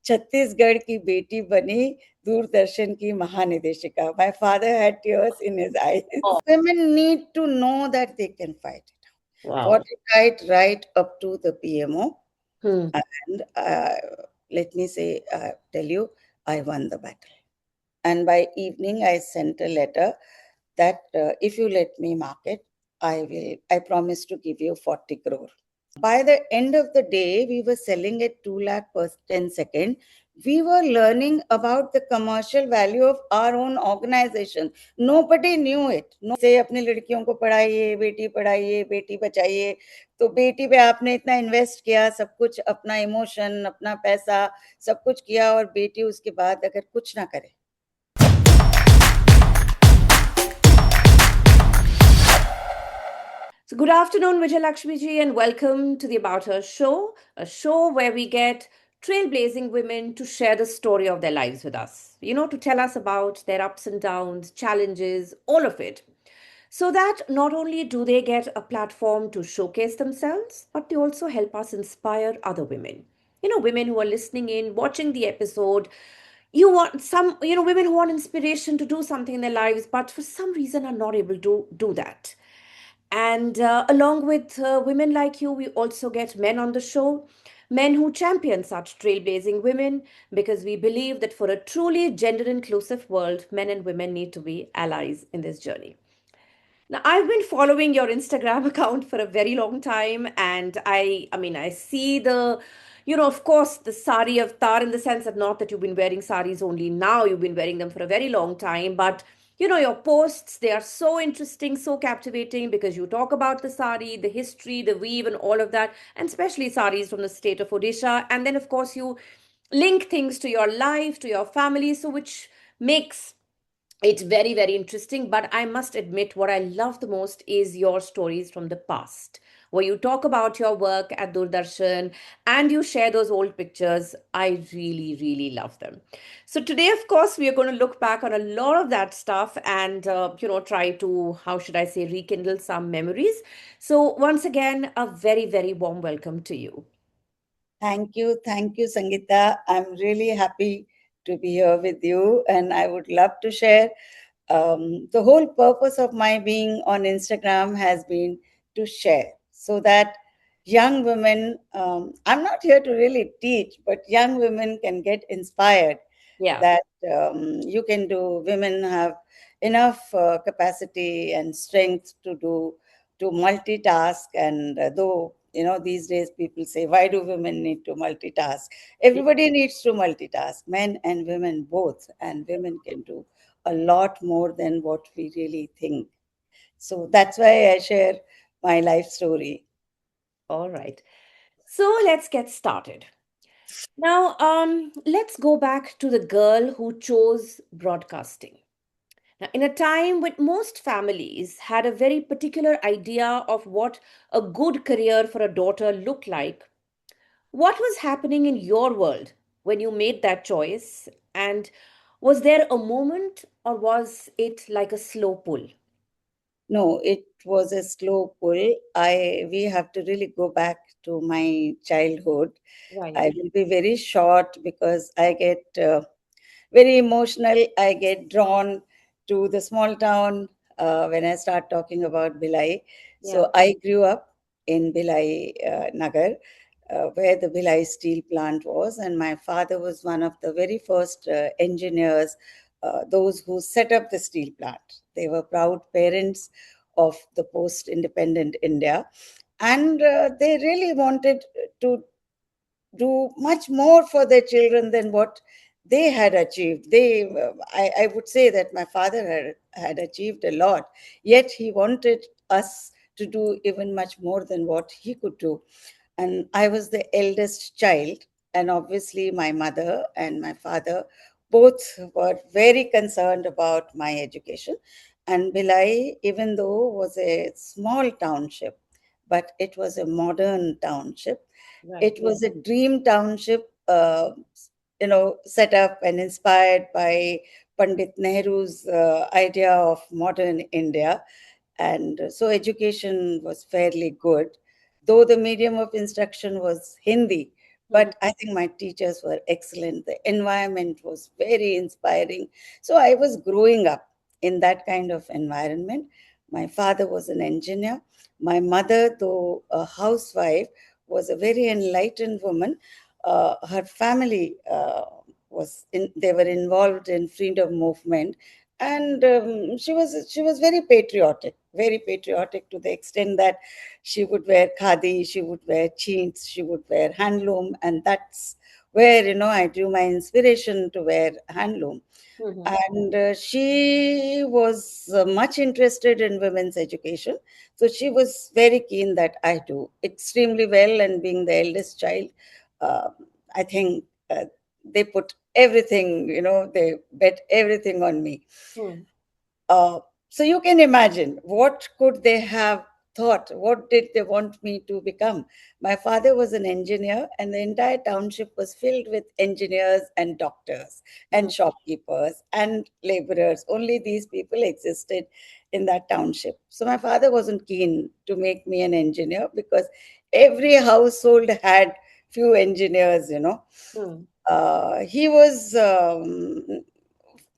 छत्तीसगढ़ की बेटी बनी दूरदर्शन की महानिदेशिका. My father had tears in his eyes. Oh, Women need to know that they can fight it. Fought wow. it right up to the PMO. Hmm. And let me say, tell you, I won the battle. And by evening, I sent a letter that if you let me market, I promise to give you 40 crore. By the end of the day, we were selling at 2 lakh per 10 second. We were learning about the commercial value of our own organization. Nobody knew it. No, say अपनी लड़कियों को पढ़ाइए, बेटी बचाइए. तो बेटी पे आपने इतना इन्वेस्ट किया, सब कुछ अपना इमोशन, अपना पैसा, सब कुछ किया और बेटी उसके बाद अगर कुछ ना करे. So, good afternoon, Vijayalaxmi ji, and welcome to the About Her show, a show where we get trailblazing women to share the story of their lives with us. To tell us about their ups and downs, challenges, all of it. So that not only do they get a platform to showcase themselves, but they also help us inspire other women. Women who are listening in, watching the episode. You want some, women who want inspiration to do something in their lives, but for some reason are not able to do that. And along with women like you, we also get men on the show, men who champion such trailblazing women, because we believe that for a truly gender inclusive world, men and women need to be allies in this journey. Now, I've been following your Instagram account for a very long time, and I see of course, the sari avatar, in the sense that not that you've been wearing saris only now, you've been wearing them for a very long time, but your posts, they are so interesting, so captivating, because you talk about the sari, the history, the weave, and all of that, and especially saris from the state of Odisha, and then of course you link things to your life, to your family, so which makes it's very, very interesting. But I must admit, what I love the most is your stories from the past, where you talk about your work at Doordarshan and you share those old pictures. I really, really love them. So today, of course, we are going to look back on a lot of that stuff and, try to, how should I say, rekindle some memories. So once again, a very, very warm welcome to you. Thank you, Sangeeta. I'm really happy to be here with you, and I would love to share. The whole purpose of my being on Instagram has been to share so that young women, I'm not here to really teach, but young women can get inspired Yeah. that you can do, women have enough capacity and strength to multitask. And though these days people say, why do women need to multitask? Everybody needs to multitask, men and women both, and women can do a lot more than what we really think. So that's why I share my life story. All right. So let's get started. Now, let's go back to the girl who chose broadcasting. Now, in a time when most families had a very particular idea of what a good career for a daughter looked like, what was happening in your world when you made that choice? And was there a moment, or was it like a slow pull? No, it was a slow pull. We have to really go back to my childhood. Right. I will be very short because I get very emotional. I get drawn to the small town when I start talking about Bhilai. Yeah. So I grew up in Bhilai Nagar, where the Bhilai steel plant was, and my father was one of the very first engineers, those who set up the steel plant. They were proud parents of the post-independent India, and they really wanted to do much more for their children than what they had achieved. I would say that my father had achieved a lot, yet he wanted us to do even much more than what he could do. And I was the eldest child, and obviously my mother and my father both were very concerned about my education. And Bhilai, even though was a small township, but it was a modern township. Right. It was a dream township, set up and inspired by Pandit Nehru's idea of modern India. And so education was fairly good, though the medium of instruction was Hindi. Mhm. But I think my teachers were excellent. The environment was very inspiring. So I was growing up in that kind of environment. My father was an engineer. My mother, though a housewife, was a very enlightened woman. Her family they were involved in freedom movement, and she was very patriotic to the extent that she would wear khadi, she would wear jeans, she would wear handloom, and that's where I drew my inspiration to wear handloom. Mhm. And she was much interested in women's education, so she was very keen that I do extremely well. And being the eldest child, uh, I think they put everything, they bet everything on me. Mhm. uh, so you can imagine what could they have thought, what did they want me to become. My father was an engineer, and the entire township was filled with engineers and doctors and Mhm. shopkeepers and laborers. Only these people existed in that township. So my father wasn't keen to make me an engineer, because every household had few engineers. Mhm. He was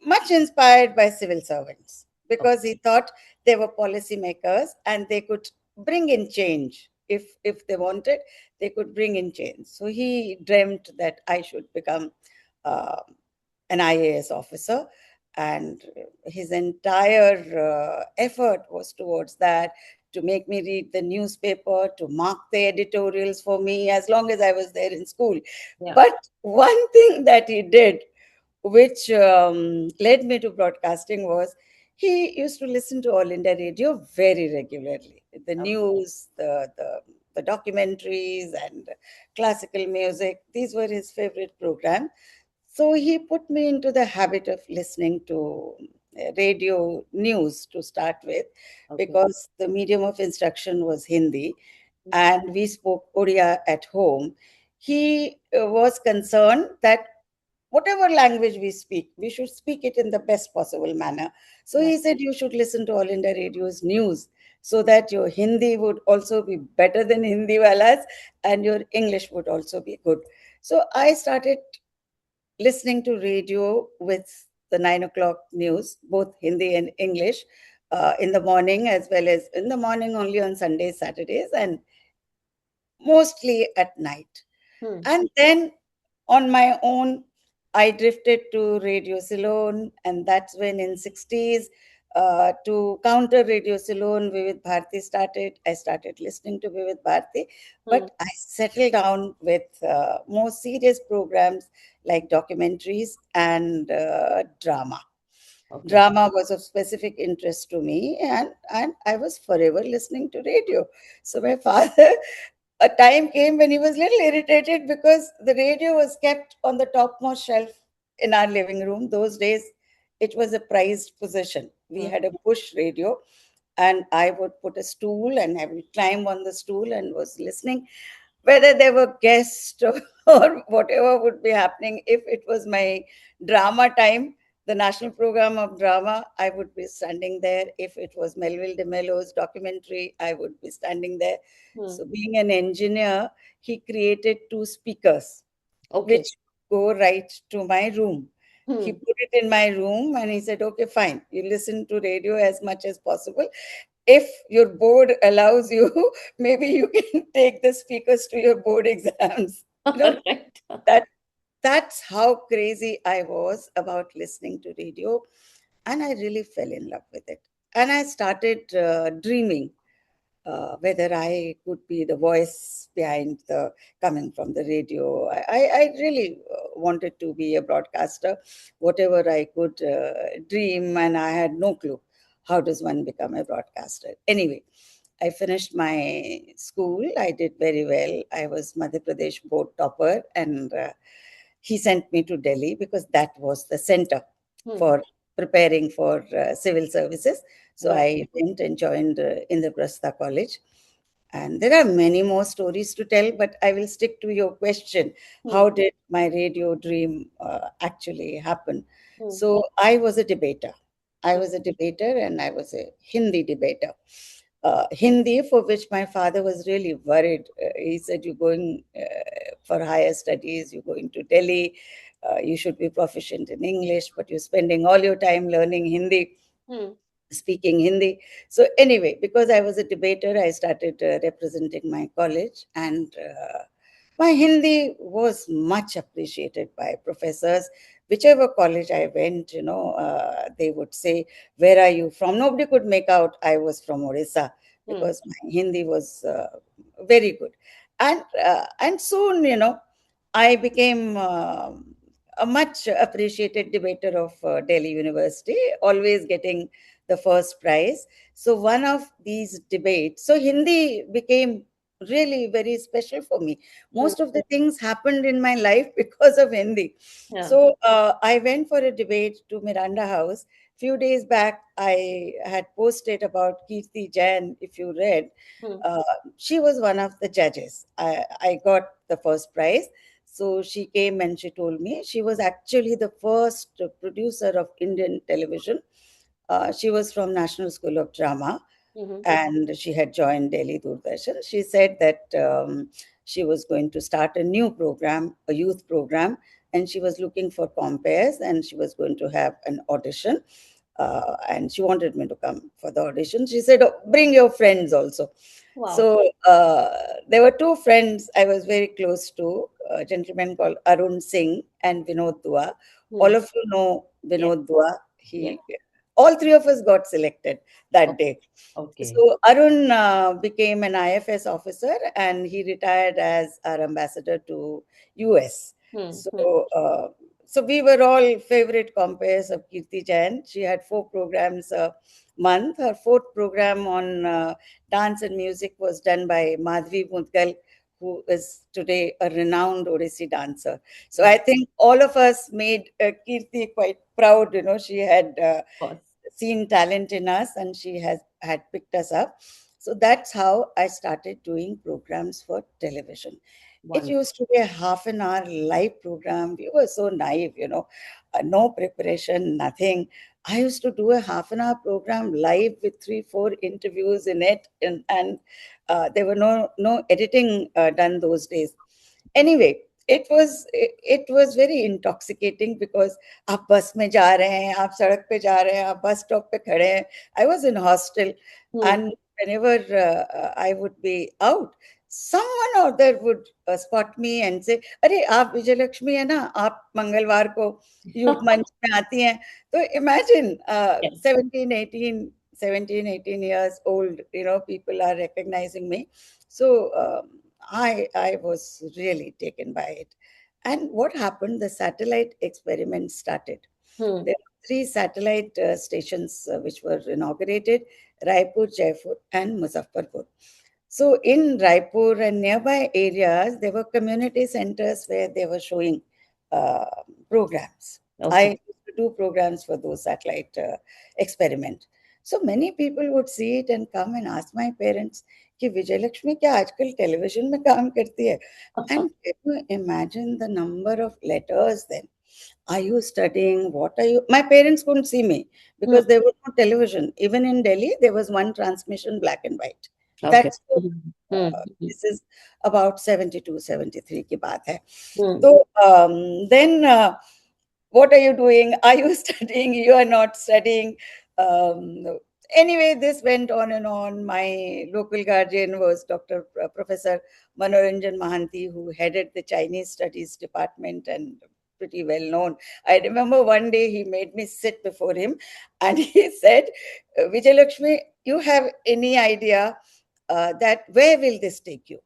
much inspired by civil servants, Okay. because he thought they were policymakers and they could bring in change. If they wanted, they could bring in change. So he dreamt that I should become uh, an IAS officer, and his entire effort was towards that, to make me read the newspaper, to mark the editorials for me as long as I was there in school. Yeah. But one thing that he did, which led me to broadcasting, was he used to listen to All India Radio very regularly. The Okay. news, the documentaries, and classical music, these were his favorite programs. So he put me into the habit of listening to radio news to start with, Okay. because the medium of instruction was Hindi and we spoke Odia at home. He was concerned that whatever language we speak, we should speak it in the best possible manner. So Right. he said you should listen to All India Radio's news, so that your Hindi would also be better than Hindi walas, and your English would also be good. So I started listening to radio with the 9 o'clock news, both Hindi and English, in the morning, as well as in the morning only on Sundays, Saturdays, and mostly at night. Hmm. And then on my own, I drifted to Radio Ceylon, and that's when in 60s, to counter Radio Ceylon, Vivid Bharati started. I started listening to Vivid Bharati, Hmm. but I settled down with more serious programs like documentaries and drama. Okay. Drama was of specific interest to me, and I was forever listening to radio. So my father, a time came when he was a little irritated, because the radio was kept on the topmost shelf in our living room. Those days, it was a prized possession. We Hmm. had a Bush radio, and I would put a stool and I would climb on the stool and was listening, whether there were guests or whatever would be happening. If it was my drama time, the national program of drama, I would be standing there. If it was Melville de Mello's documentary, I would be standing there. Hmm. So, being an engineer, he created two speakers Okay. which go right to my room. He Hmm. put it in my room and he said, okay, fine, you listen to radio as much as possible. If your board allows you, maybe you can take the speakers to your board exams. You know, All right. that that's how crazy I was about listening to radio. And I really fell in love with it. And I started dreaming whether I could be the voice behind the coming from the radio. I really wanted to be a broadcaster, whatever I could dream, and I had no clue how does one become a broadcaster. Anyway, I finished my school. I did very well. I was Madhya Pradesh board topper, and he sent me to Delhi because that was the center Hmm. for preparing for civil services. So Right. I went and joined Indraprastha College. And there are many more stories to tell, but I will stick to your question. Hmm. How did my radio dream actually happen? Hmm. So I was a debater. I Hmm. was a debater, and I was a Hindi debater. Hindi, for which my father was really worried. He said, "You're going for higher studies, you're going to Delhi, you should be proficient in English, but you're spending all your time learning Hindi, Hmm. speaking Hindi. So, anyway, because I was a debater, I started representing my college, and my Hindi was much appreciated by professors. Whichever college I went, they would say, "Where are you from?" Nobody could make out I was from Orissa Hmm. because my Hindi was very good. And soon, I became a much appreciated debater of Delhi University, always getting the first prize. So one of these debates, so Hindi became really very special for me. Hmm. Most of the things happened in my life because of Hindi. Yeah. So I went for a debate to Miranda House. Few days back, I had posted about Kirti Jain, if you read. Hmm. Uh, she was one of the judges. I got the first prize. So she came and she told me she was actually the first producer of Indian television. She was from National School of Drama, Hmm. and she had joined Delhi Doordarshan. She said that she was going to start a new program, a youth program, and she was looking for compares, and she was going to have an audition. And she wanted me to come for the audition. She said, "Oh, bring your friends also." Wow. So there were two friends I was very close to, a gentleman called Arun Singh and Vinod Dua. Hmm. All of you know Yes. Vinod Dua. Yes. All three of us got selected that Okay. day. Okay. So Arun became an IFS officer, and he retired as our ambassador to US. Hmm. So Hmm. uh, so we were all favorite compares of Kirti Jain. She had four programs a month. Her fourth program on dance and music was done by Madhvi Mudgal, who is today a renowned Odissi dancer. So Hmm. I think all of us made Kirti quite proud. She had Of course. seen talent in us, and she has had picked us up. So that's how I started doing programs for television. It Wonderful. used to be a half an hour live program. We were so naive, no preparation, nothing. I used to do a half an hour program live with three, four interviews in it, and there were no editing done those days. Anyway, it was very intoxicating because आप बस में जा रहे हैं, आप सड़क पे जा रहे हैं, आप बस स्टॉप पे खड़े हैं. I was in hostel, Hmm. and whenever I would be out, someone out there would spot me and say, "अरे आप विजयलक्ष्मी है ना? आप मंगलवार को यूथ मंच में आती हैं." So imagine Yes. 17, 18, 17, 18 years old, people are recognizing me. So I was really taken by it. And what happened? The satellite experiment started. Hmm. There were three satellite stations which were inaugurated: Raipur, Jaipur, and Muzaffarpur. So in Raipur and nearby areas, there were community centers where they were showing uh, programs. I Okay. used to do programs for those satellite experiment. So many people would see it and come and ask my parents कि विजय लक्ष्मी क्या आजकल television में काम करती है. And can you imagine the number of letters then? Are you studying? What are you? My parents couldn't see me Hmm. because there was no television. Even in Delhi, there was one transmission, black and white. Okay. That's so, Hmm. Hmm. this is about 72, 73 की बात है. Hmm. So then what are you doing? Are you studying? You are not studying. Anyway, this went on and on. My local guardian was Professor Manoranjan Mahanti, who headed the Chinese Studies Department and pretty well known. I remember one day he made me sit before him and he said, Vijayalakshmi, you have any idea that where will this take you?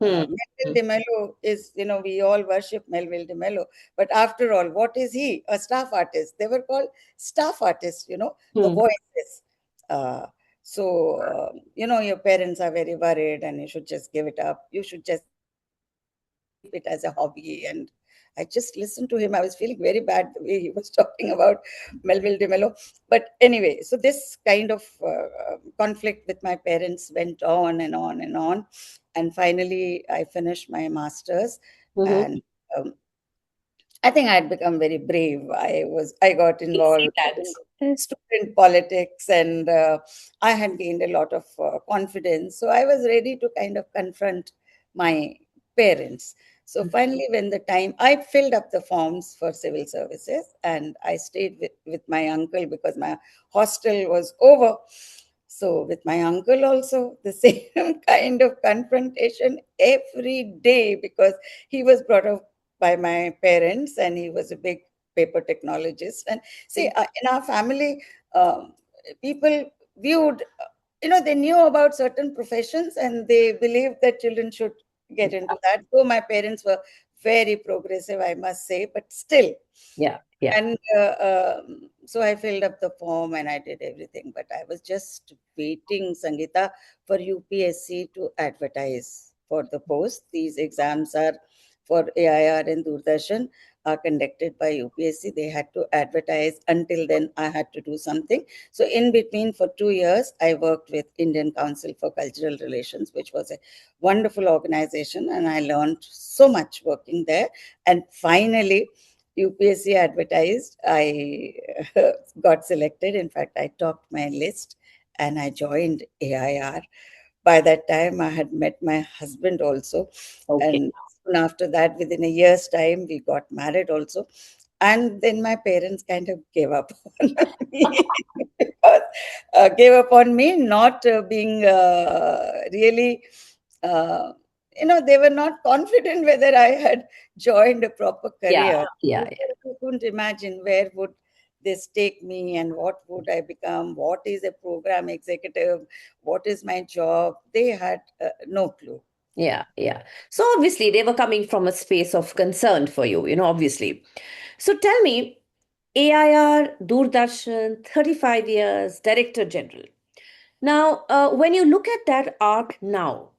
Hmm. Melville Hmm. de Mello is, we all worship Melville de Mello. But after all, what is he? A staff artist. They were called staff artists, the Hmm. voices. Uh, so, your parents are very worried and you should just give it up. You should just keep it as a hobby. And I just listened to him. I was feeling very bad the way he was talking about Melville de Mello. But anyway, so this kind of conflict with my parents went on and on and on. And finally, I finished my master's, Hmm. and um, I think I had become very brave. I got We see involved that. in student politics, and I had gained a lot of confidence. So I was ready to kind of confront my parents. So finally, when the time I filled up the forms for civil services, and I stayed with my uncle because my hostel was over. So with my uncle also, the same kind of confrontation every day, because he was brought up by my parents and he was a big paper technologist. And see, in our family, um, people viewed, they knew about certain professions and they believed that children should get into that. So my parents were very progressive, I must say, but still. Yeah, yeah, And so I filled up the form and I did everything. But I was just waiting, Sangeeta, for UPSC to advertise for the post. These exams are for AIR and Doordarshan, are conducted by UPSC. They had to advertise. Until then, I had to do something. So in between, for 2 years, I worked with Indian Council for Cultural Relations, which was a wonderful organization, and I learned so much working there. And finally, UPSC advertised. I got selected. In fact, I topped my list and I joined AIR. By that time, I had met my husband also. okay. And soon after that, within a year's time, we got married also. And then my parents kind of gave up on me because gave up on me not being really, uh, they were not confident whether I had joined a proper Yeah, career. yeah, You yeah, couldn't imagine where would this take me and what would I become, what is a program executive, what is my job. They had no clue. yeah, yeah. So obviously they were coming from a space of concern for you, obviously. So tell me, AIR, Doordarshan, 35 years, Director General. Now, when you look at that arc now,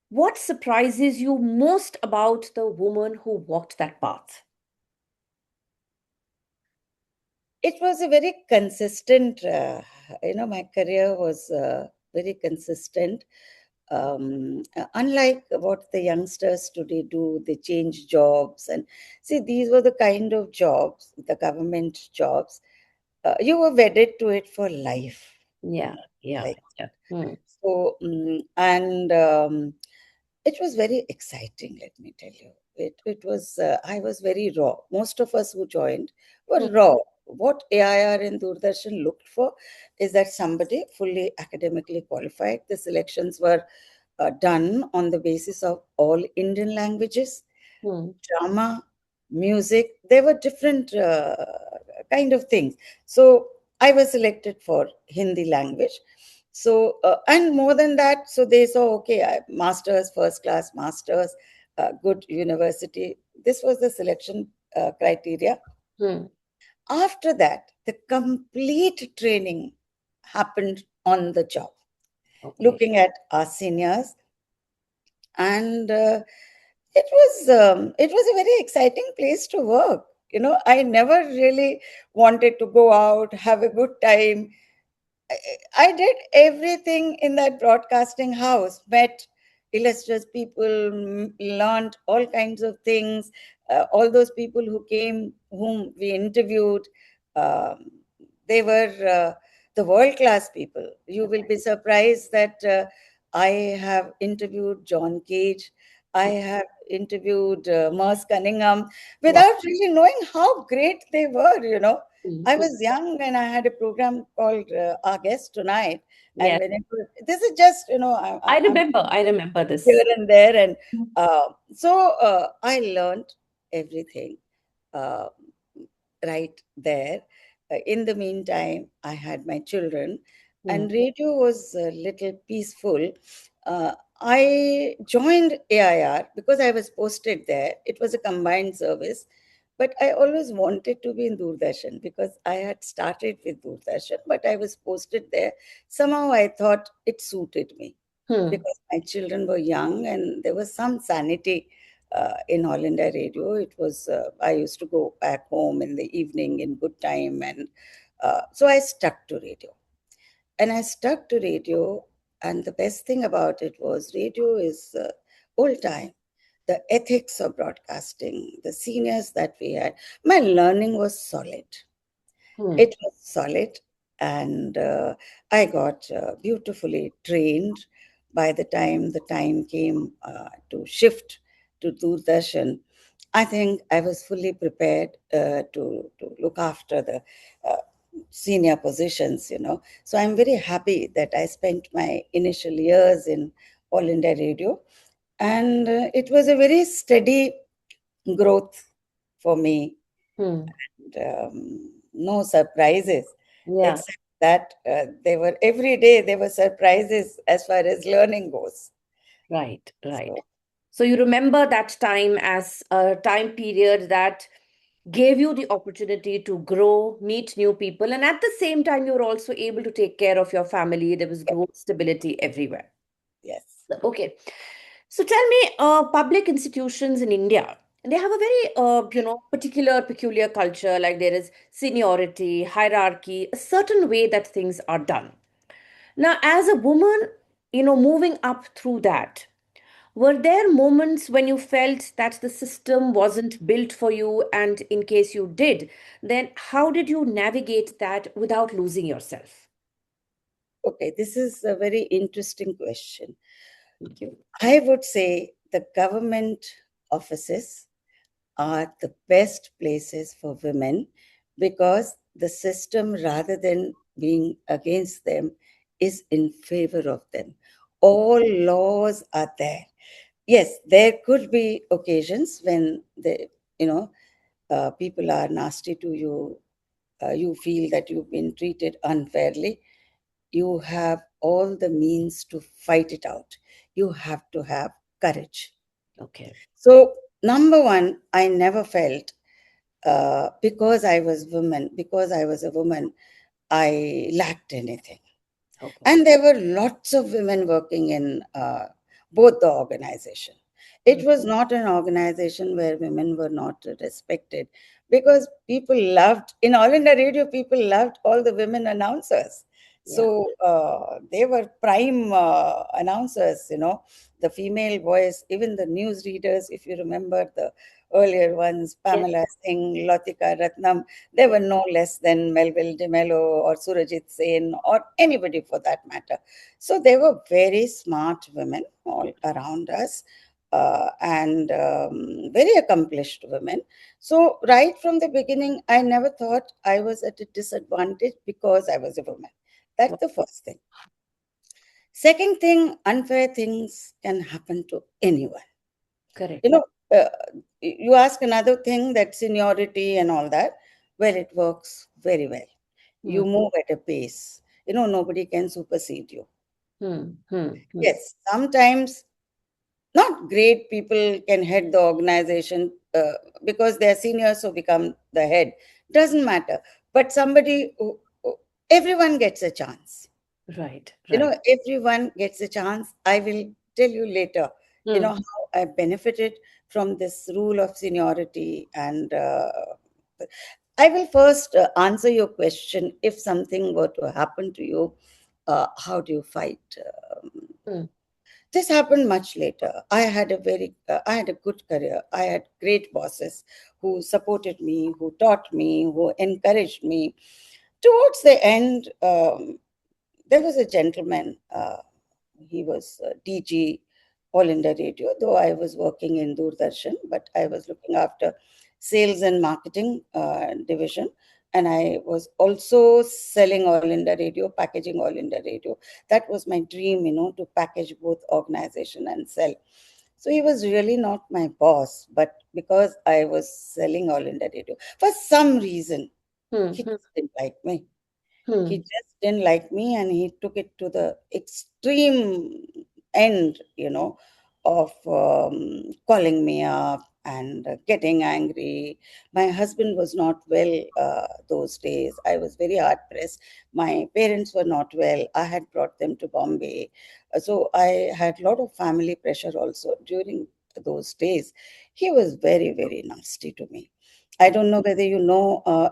what surprises you most about the woman who walked that path? It was a very consistent, my career was very consistent. Unlike what the youngsters today do, they change jobs. And see, these were the kind of jobs, the government jobs, you were wedded to it for life. Yeah, yeah, Like yeah. Hmm. so, and it was very exciting, let me tell you. It was, I was very raw. Most of us who joined were Hmm. raw. What AIR and Doordarshan looked for is that somebody fully academically qualified. The selections were done on the basis of all Indian languages, Hmm. drama, music. There were different kind of things. So I was selected for Hindi language. So and more than that, so they saw, okay, masters, first class masters, good university. This was the selection criteria. Hmm. After that, the complete training happened on the job, Okay. looking at our seniors, and it was a very exciting place to work. I never really wanted to go out, have a good time. I I did everything in that broadcasting house, met illustrious people, learned all kinds of things. All those people who came, whom we interviewed, um, they were the world class people. You will be surprised that I have interviewed John Cage, I have interviewed Merce Cunningham Wow. without really knowing how great they were. Hmm. I was young and I had a program called Our Guest Tonight. And Yes, this is just, I'm I remember here this. and there. And Hmm. so I learned everything uh, right there. In the meantime, I had my children, Hmm. and radio was a little peaceful. I joined AIR because I was posted there. It was a combined service, but I always wanted to be in Doordarshan because I had started with Doordarshan, but I was posted there. Somehow I thought it suited me Hmm. because my children were young and there was some sanity in All India Radio. It was, I used to go back home in the evening in good time. And so I stuck to radio. And I stuck to radio. And the best thing about it was radio is old time. The ethics of broadcasting, the seniors that we had, my learning was solid. Hmm. It was solid, and I got beautifully trained by the time the time came to shift. to Doordarshan, I think I was fully prepared to look after the uh, senior positions. So I'm very happy that I spent my initial years in All India Radio, and it was a very steady growth for me. Hmm. No surprises, Yeah. except that they were every day there were surprises as far as learning goes. Right, right. So So you remember that time as a time period that gave you the opportunity to grow, meet new people, and at the same time, you were also able to take care of your family. There was yeah, growth, stability everywhere. yes. Okay. So tell me, public institutions in India, they have a very, particular, peculiar culture. Like there is seniority, hierarchy, a certain way that things are done. Now, as a woman, moving up through that, were there moments when you felt that the system wasn't built for you? And in case you did, then how did you navigate that without losing yourself? Okay, this is a very interesting question. Thank you. I would say the government offices are the best places for women because the system, rather than being against them, is in favor of them. All laws are there. Yes, there could be occasions when you know, people are nasty to you. You feel that you've been treated unfairly. You have all the means to fight it out. You have to have courage. Okay. So, number one, I never felt because I was a woman, I lacked anything. Okay. And there were lots of women working in both the organization. It Mm. was not an organization where women were not respected because people loved, in All India Radio, people loved all the women announcers. Yeah. So they were prime announcers, the female voice, even the news readers, if you remember the earlier ones, Yes. Pamela Singh, Latika Ratnam, they were no less than Melville DeMello or Surajit Sen or anybody for that matter. So they were very smart women all around us and very accomplished women. So, right from the beginning, I never thought I was at a disadvantage because I was a woman. That's the first thing. Second thing, unfair things can happen to anyone. Correct. You know, uh, you ask another thing, that seniority and all that. Well, it works very well. Hmm. You move at a pace. Nobody can supersede you. Hmm. Hmm. Hmm. Yes, sometimes not great people can head the organization because they're seniors who become the head. Doesn't matter. But everyone gets a chance. Right. Right. Everyone gets a chance. I will tell you later, Hmm. how I benefited from this rule of seniority. And I will first answer your question. If something were to happen to you, how do you fight? Hmm. This happened much later. I had a good career. I had great bosses who supported me, who taught me, who encouraged me. Towards the end, there was a gentleman. He was DG All India Radio, though I was working in Doordarshan, but I was looking after sales and marketing division. And I was also selling All India Radio, packaging All India Radio. That was my dream, to package both organization and sell. So he was really not my boss, but because I was selling All India Radio, for some reason, Hmm. he Hmm. just didn't like me. He Hmm. just didn't like me, and he took it to the extreme end, of calling me up and getting angry. My husband was not well those days. I was very hard pressed. My parents were not well. I had brought them to Bombay. So I had a lot of family pressure also during those days. He was very, very nasty to me. I don't know whether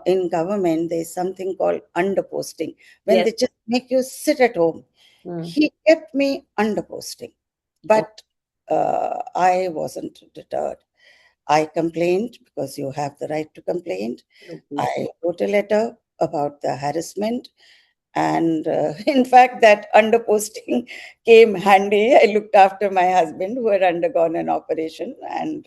in government, there's something called underposting, when Yes. they just make you sit at home. Hmm. He kept me underposting, Oh, but I wasn't deterred. I complained because you have the right to complain. absolutely. I wrote a letter about the harassment. And in fact, that underposting came handy. I looked after my husband who had undergone an operation, and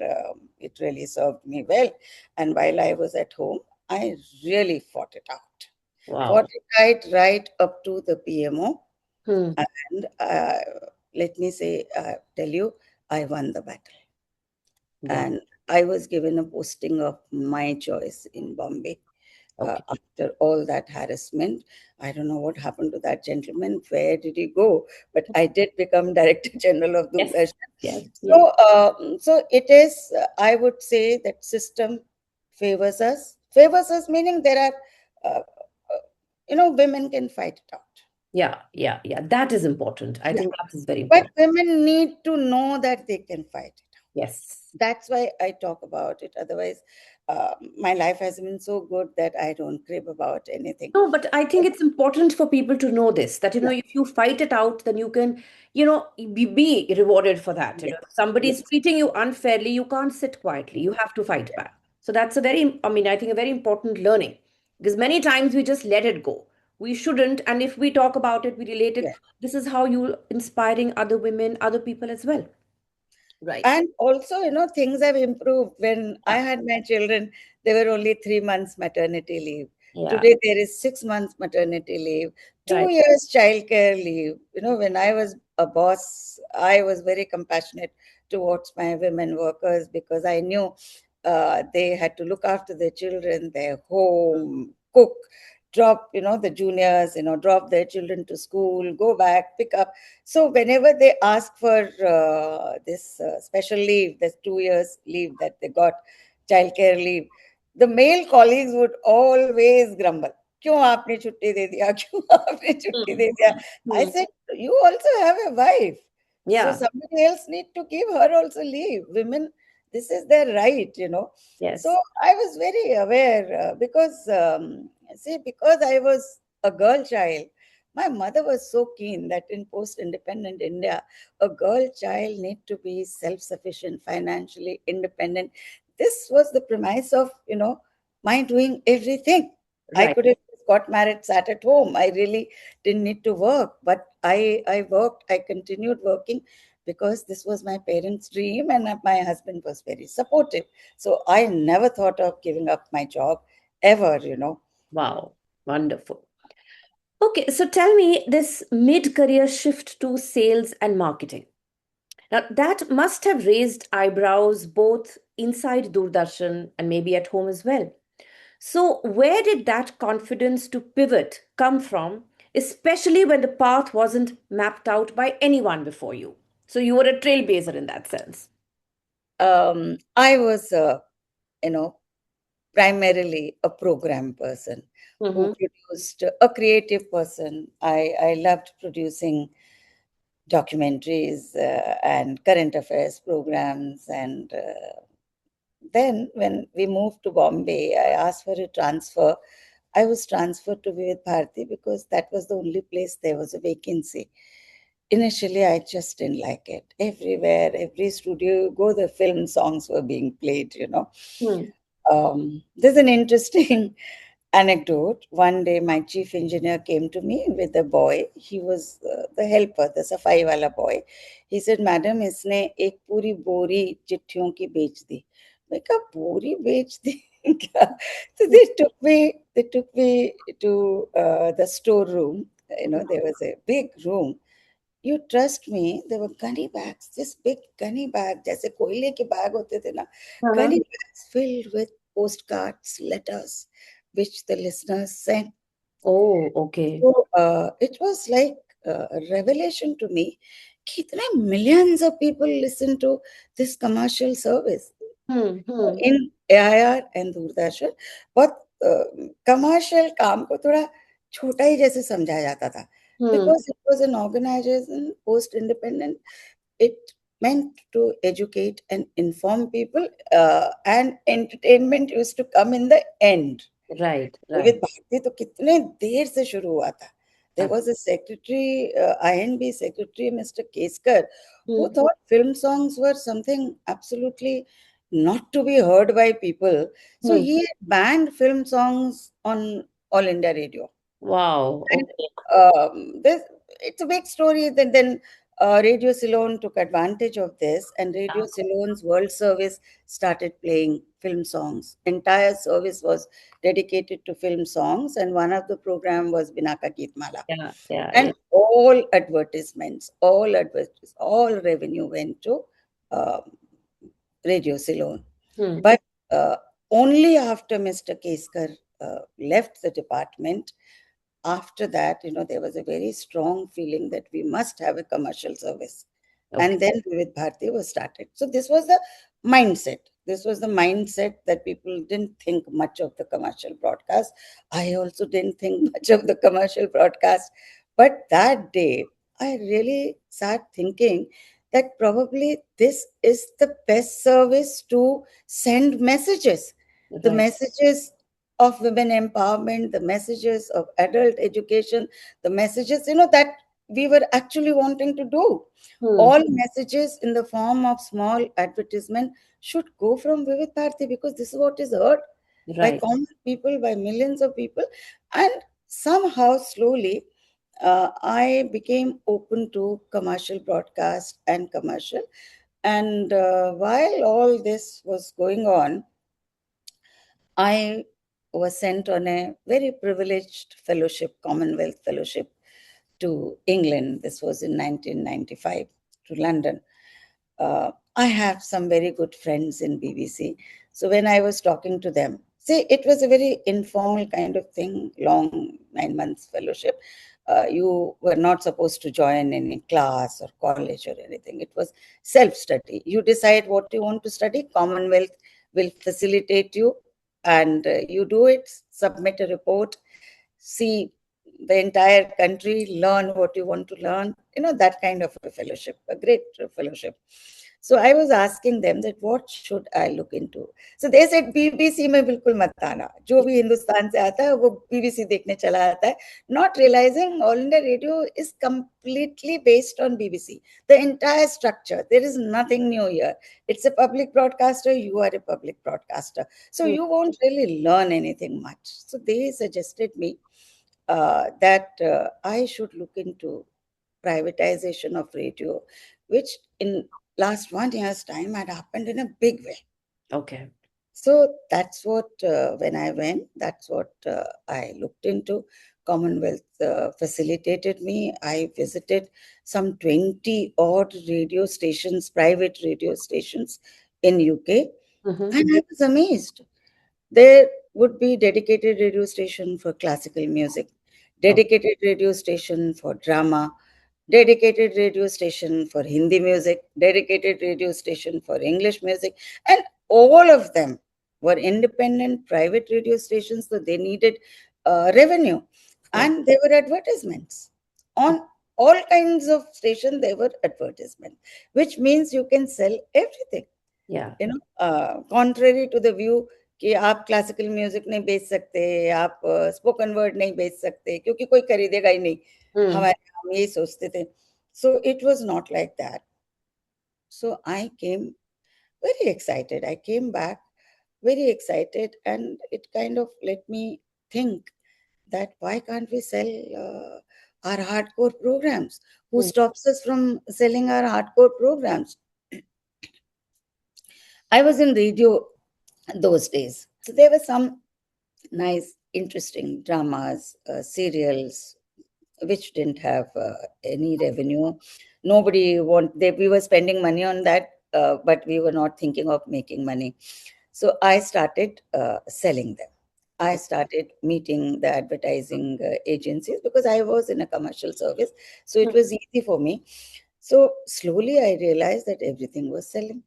it really served me well. And while I was at home, I really fought it out. Fought Wow. it right up to the PMO. Hmm. And let me say, tell you, I won the battle. Wow. And I was given a posting of my choice in Bombay. Okay. After all that harassment, I don't know what happened to that gentleman. Where did he go? But I did become Director General of Yes. Doordarshan. Yes. Yes. So it is. I would say that system favors us. Favors us meaning there are, women can fight it out. Yeah. Yeah. Yeah. That is important. I Yeah, think that is very but important. women need to know that they can fight it. Yes. That's why I talk about it. Otherwise, my life has been so good that I don't crib about anything. No, but I think it's important for people to know this, that, Yeah. if you fight it out, then you can, be rewarded for that. Yes. If somebody is Yes. treating you unfairly, you can't sit quietly. You have to fight back. So that's a very, I mean, I think a very important learning, because many times we just let it go. We shouldn't. And if we talk about it, we relate it. Yeah. This is how you inspiring other women, other people as well. Right. And also, things have improved. When I Yeah. had my children, there were only 3 months maternity leave. Yeah. Today, there is 6 months maternity leave, two Right. years childcare leave. When I was a boss, I was very compassionate towards my women workers because I knew they had to look after their children, their home, cook, drop, the juniors, drop their children to school, go back, pick up. So whenever they ask for this special leave, this 2 years leave that they got, childcare leave, the male colleagues would always grumble. क्यों आपने छुट्टी दे दिया क्यों आपने छुट्टी Hmm. दे दिया I Hmm. said you also have a wife, so Yeah. somebody else need to give her also leave. Women, this is their right. So Yes. I was very aware because see, because I was a girl child, my mother was so keen that in post-independent India, a girl child need to be self-sufficient, financially independent. This was the premise of, my doing everything. I Right. could have got married, sat at home. I really didn't need to work, but I worked. I continued working because this was my parents' dream, and my husband was very supportive. So I never thought of giving up my job ever. Wow. Wonderful. Okay, so tell me this mid-career shift to sales and marketing. Now, that must have raised eyebrows both inside Doordarshan and maybe at home as well. So, where did that confidence to pivot come from, especially when the path wasn't mapped out by anyone before you? So, you were a trailblazer in that sense. I was, you know, primarily a program person who Mm-hmm. produced a creative person. I loved producing documentaries and current affairs programs. And then when we moved to Bombay, I asked for a transfer. I was transferred to Vivid Bharati because that was the only place there was a vacancy. Initially, I just didn't like it. Everywhere, every studio you go, the film songs were being played. Hmm. There's an interesting anecdote. One day, my chief engineer came to me with a boy. He was the helper, the safai wala boy. He said, "Madam, इसने एक पूरी बोरी चिट्ठियों की बेच दी." मैं कहा, "बोरी बेच दी क्या?" So they took me to the storeroom. There was a big room. You trust me, there were gunny bags, this big gunny bag, जैसे कोयले के bag होते थे ना, Uh-huh. gunny bags filled with postcards, letters, which the listeners sent. Oh, okay. So it was like a revelation to me. कितने millions of people listen to this commercial service Hmm. Hmm. in AIR and Doordarshan. बहुत commercial काम को थोड़ा छोटा ही जैसे समझा जाता था Hmm. because it was an organization post independent. It meant to educate and inform people, and entertainment used to come in the end. Right, विविध right. भारती तो कितने देर से शुरू हुआ था. There Ab- was a secretary, INB secretary, Mr. Keskar, who Hmm. thought film songs were something absolutely not to be heard by people. So Hmm. he had banned film songs on All India Radio. Wow. And Okay. this, it's a big story. Then Radio Ceylon took advantage of this, and Radio Ceylon's World Service started playing film songs. Entire service was dedicated to film songs, and one of the program was Binaka Geetmala. Yeah. Yeah. And Yeah. all revenue went to um, Radio Ceylon. Hmm. But uh, only after Mr. Keskar left the department, after that, there was a very strong feeling that we must have a commercial service. Okay. And then Vivid Bharati was started. So this was the mindset. This was the mindset that people didn't think much of the commercial broadcast. I also didn't think much of the commercial broadcast. But that day, I really sat thinking that probably this is the best service to send messages. The Right. messages of women empowerment, the messages of adult education, the messages, that we were actually wanting to do. Hmm. All messages in the form of small advertisement should go from Vivid Bharati, because this is what is heard by Right. common people, by millions of people. And somehow, slowly, I became open to commercial broadcast and commercial. And while all this was going on, I was sent on a very privileged fellowship, Commonwealth Fellowship, to England. This was in 1995, to London. I have some very good friends in BBC. So when I was talking to them, see, it was a very informal kind of thing, long 9 months fellowship. You were not supposed to join any class or college or anything. It was self study. You decide what you want to study. Commonwealth will facilitate you, and you do it, submit a report, see the entire country, learn what you want to learn, that kind of a fellowship, a great fellowship. So I was asking them that what should I look into. So they said BBC में बिल्कुल मत आना, जो भी हिंदुस्तान से आता है वो BBC देखने चला आता है, not realizing All India Radio is completely based on BBC. The entire structure, there is nothing new here. It's a public broadcaster, you are a public broadcaster, so Hmm. you won't really learn anything much. So they suggested me that I should look into privatization of radio, which in last 1 year's time had happened in a big way. Okay. So that's what, when I went, that's what I looked into. Commonwealth facilitated me. I visited some 20 odd radio stations, private radio stations in UK, Mm-hmm. and I was amazed. There would be dedicated radio station for classical music, Okay. dedicated radio station for drama, dedicated radio station for Hindi music, dedicated radio station for English music, and all of them were independent private radio stations, so they needed revenue. Yeah. And there were advertisements. On all kinds of stations, there were advertisements, which means you can sell everything. Yeah. Contrary to the view कि आप classical music नहीं बेच सकते, आप spoken word नहीं बेच सकते क्योंकि कोई खरीदेगा ही नहीं, Hmm. हमारे हम यही सोचते थे. So it was not like that. So I came very excited. I came back very excited, and it kind of let me think that why can't we sell our hardcore programs? Who Hmm. stops us from selling our hardcore programs? I was in radio those days. So there were some nice, interesting dramas, serials, which didn't have any revenue. Nobody want they we were spending money on that, but we were not thinking of making money. So I started selling them. I started meeting the advertising agencies because I was in a commercial service, so it was easy for me. So slowly I realized that everything was selling.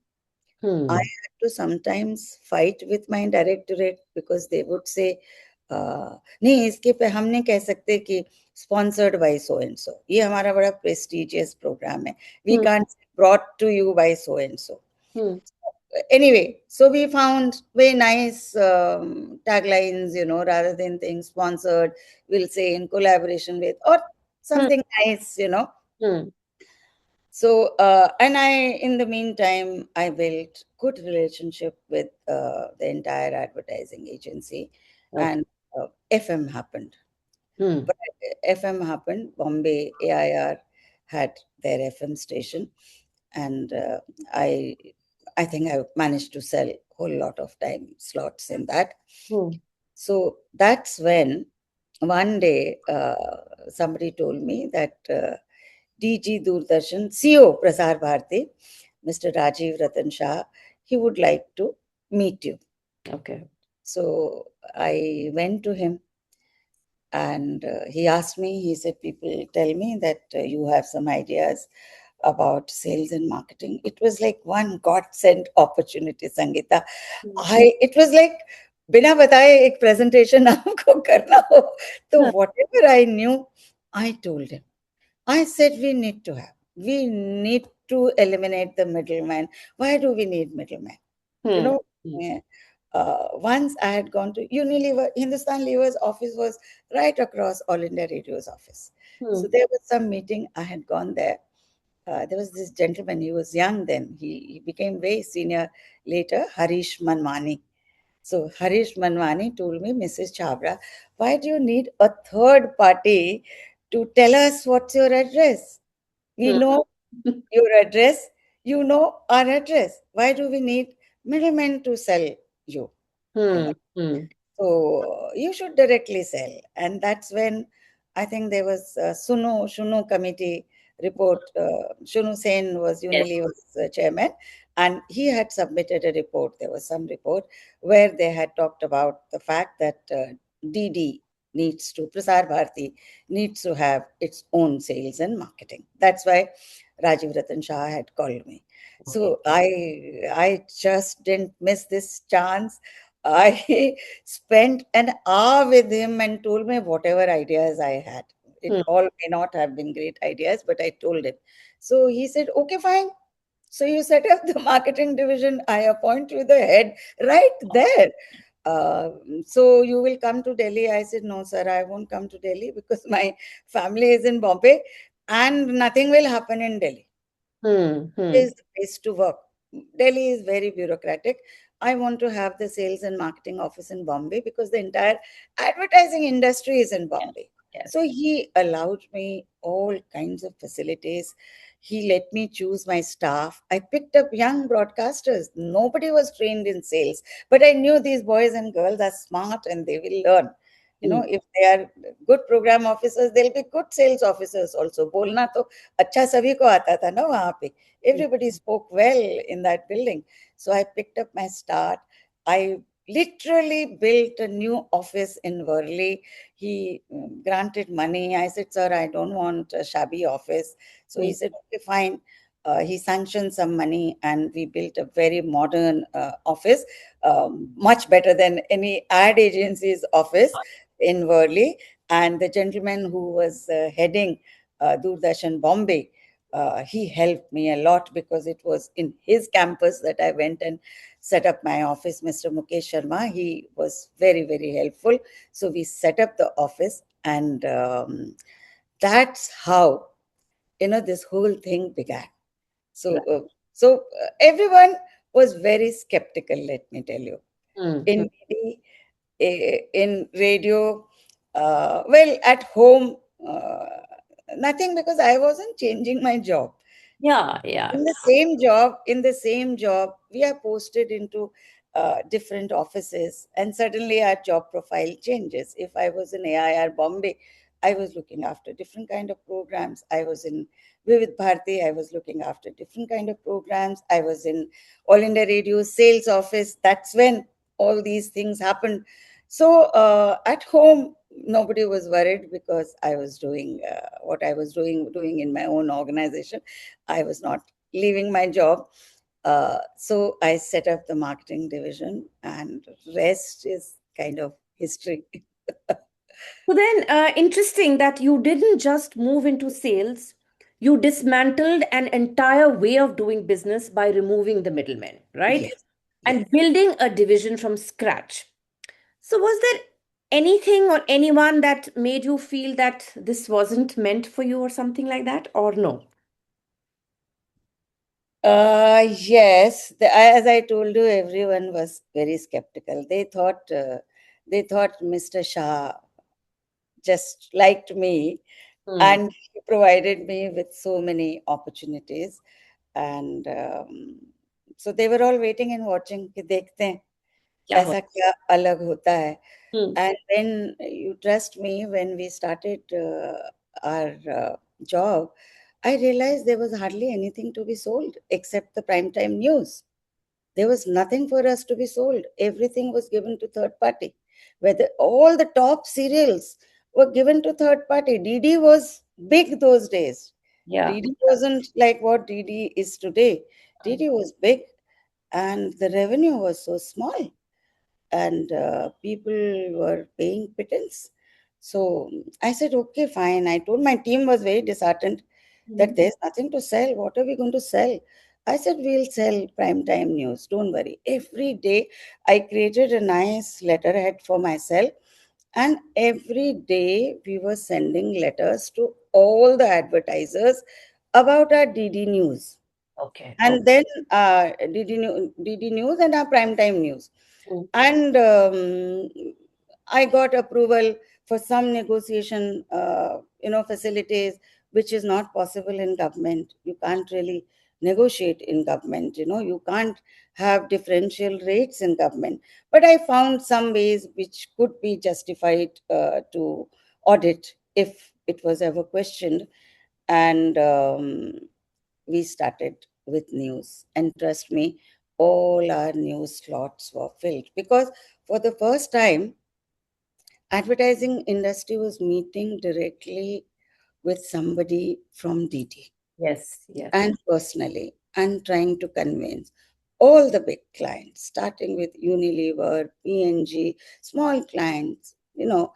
I Hmm. had to sometimes fight with my directorate because they would say, नहीं इसके पे हम नहीं कह सकते कि sponsored by so and so. ये हमारा बड़ा prestigious program है. We Hmm. can't say brought to you by so and so. Hmm. Anyway, so we found very nice taglines, rather than things sponsored, we'll say in collaboration with, or Hmm. something nice. Hmm. So, and in the meantime, I built good relationship with the entire advertising agency, Okay. and FM happened. Hmm. But FM happened. Bombay AIR had their FM station, and I I think I managed to sell a whole lot of time slots in that. Hmm. So that's when one day somebody told me that DG Doordarshan CEO Prasar Bharati, Mr. Rajiv Ratan Shah, he would like to meet you. Okay. So I went to him, and he asked me, he said, people tell me that you have some ideas about sales and marketing. It was like one God sent opportunity, Sangeeta. Hmm. It was like बिना बताए एक presentation आपको करना हो, तो Huh. whatever I knew, I told him. I said we need to eliminate the middleman. Why do we need middleman? You Hmm. know, Hmm. eh, once I had gone to Unilever, Hindustan Lever's office was right across All India Radio's office. So Hmm. there was some meeting. I had gone there. There was this gentleman. He was young then. He became very senior later. Harish Manwani. So Harish Manwani told me, Mrs. Chabra, why do you need a third party to tell us what's your address? We Hmm. know your address, you know our address. Why do we need middlemen to sell you? You know, Hmm. Hmm. so you should directly sell. And that's when I think there was a Shunu committee report. Shunu Sen was Yes. Unilever's chairman, and he had submitted a report. There was some report where they had talked about the fact that DD Prasar Bharati needs to have its own sales and marketing. That's why Rajiv Ratan Shah had called me. Okay. So I just didn't miss this chance. I spent an hour with him and told me whatever ideas I had. It Hmm. all may not have been great ideas, but I told him. So he said, okay, fine. So you set up the marketing division. I appoint you the head right there. Uh, so you will come to Delhi. I said, no, sir, I won't come to Delhi because my family is in Bombay and nothing will happen in Delhi Hmm. Hmm. is the place to work. Delhi is very bureaucratic. I want to have the sales and marketing office in Bombay because the entire advertising industry is in Yes. Bombay. So Yes. he allowed me all kinds of facilities. He let me choose my staff. I picked up young broadcasters. Nobody was trained in sales, but I knew these boys and girls are smart and they will learn. You Hmm. know, if they are good program officers, they'll be good sales officers also. बोलना तो अच्छा सभी को आता था ना वहाँ पे. Everybody spoke well in that building. So I picked up my start. I literally built a new office in Worli. He granted money. I said, sir, I don't want a shabby office. So he Hmm. said, okay, fine. He sanctioned some money and we built a very modern office, much better than any ad agency's office in Worli. And the gentleman who was heading Doordarshan Bombay, he helped me a lot because it was in his campus that I went and set up my office. Mr. Mukesh Sharma, he was very, very helpful. So we set up the office, and that's how this whole thing began. So, Right. everyone was very skeptical. Let me tell you, Hmm. Hmm. in TV, in radio, well, at home, nothing because I wasn't changing my job. Yeah. Yeah. In the same job we are posted into different offices, and suddenly our job profile changes. If I was in AIR Bombay, I was looking after different kind of programs. I was in Vivid Bharati, I was looking after different kind of programs. I was in All India Radio sales office. That's when all these things happened. So at home nobody was worried because I was doing what I was doing in my own organization. I was not leaving my job. So I set up the marketing division, and rest is kind of history. So then, interesting that you didn't just move into sales, you dismantled an entire way of doing business by removing the middlemen, right? Yes, And yes. building a division from scratch. So, was there anything or anyone that made you feel that this wasn't meant for you or something like that, or no? Yes. As I told you, everyone was very skeptical. They thought Mr. Shah just liked me, Hmm. and he provided me with so many opportunities. And so they were all waiting and watching कि देखते हैं क्या हो? ऐसा क्या अलग होता है. Hmm. And then you trust me, when we started our job, I realized there was hardly anything to be sold except the primetime news. There was nothing for us to be sold. Everything was given to third party. Whether all the top serials were given to third party. DD was big those days. Yeah. DD wasn't like what DD is today. DD was big, and the revenue was so small, and people were paying pittance. So I said, okay, fine. I told my team was very disheartened Hmm. that there's nothing to sell. What are we going to sell? I said, we'll sell primetime news. Don't worry. Every day I created a nice letterhead for myself, and every day we were sending letters to all the advertisers about our DD news. Okay. Okay. And then DD News and our primetime news. Hmm. And I got approval for some negotiation, facilities, which is not possible in government. You can't really negotiate in government. You can't have differential rates in government. But I found some ways which could be justified to audit if it was ever questioned. And we started with news. And trust me, all our news slots were filled because for the first time, advertising industry was meeting directly with somebody from DT Yes. Yes. and personally, and trying to convince all the big clients, starting with Unilever, P&G, small clients, middle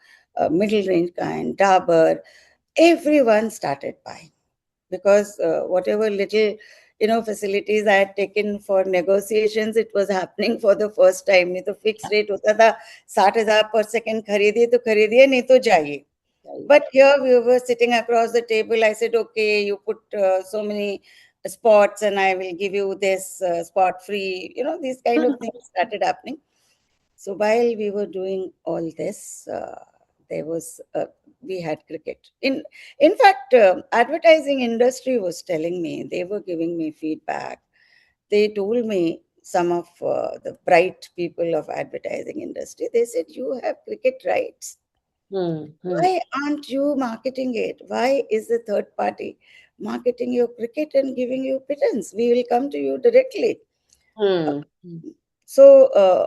range client, Dabur, everyone started buying because whatever little facilities I had taken for negotiations, it was happening for the first time. नहीं तो fixed rate होता था 60,000 per second, खरीदिए तो खरीदिए नहीं तो जाइए. Right. But here we were sitting across the table. I said, okay, you put so many spots and I will give you this spot free. These kind of things started happening. So while we were doing all this, there was we had cricket. In fact, advertising industry was telling me, they were giving me feedback. They told me, some of the bright people of advertising industry, they said, you have cricket rights. Hmm. Hmm. Why aren't you marketing it? Why is the third party marketing your cricket and giving you pittance? We will come to you directly. Uh, Hmm. Hmm. So,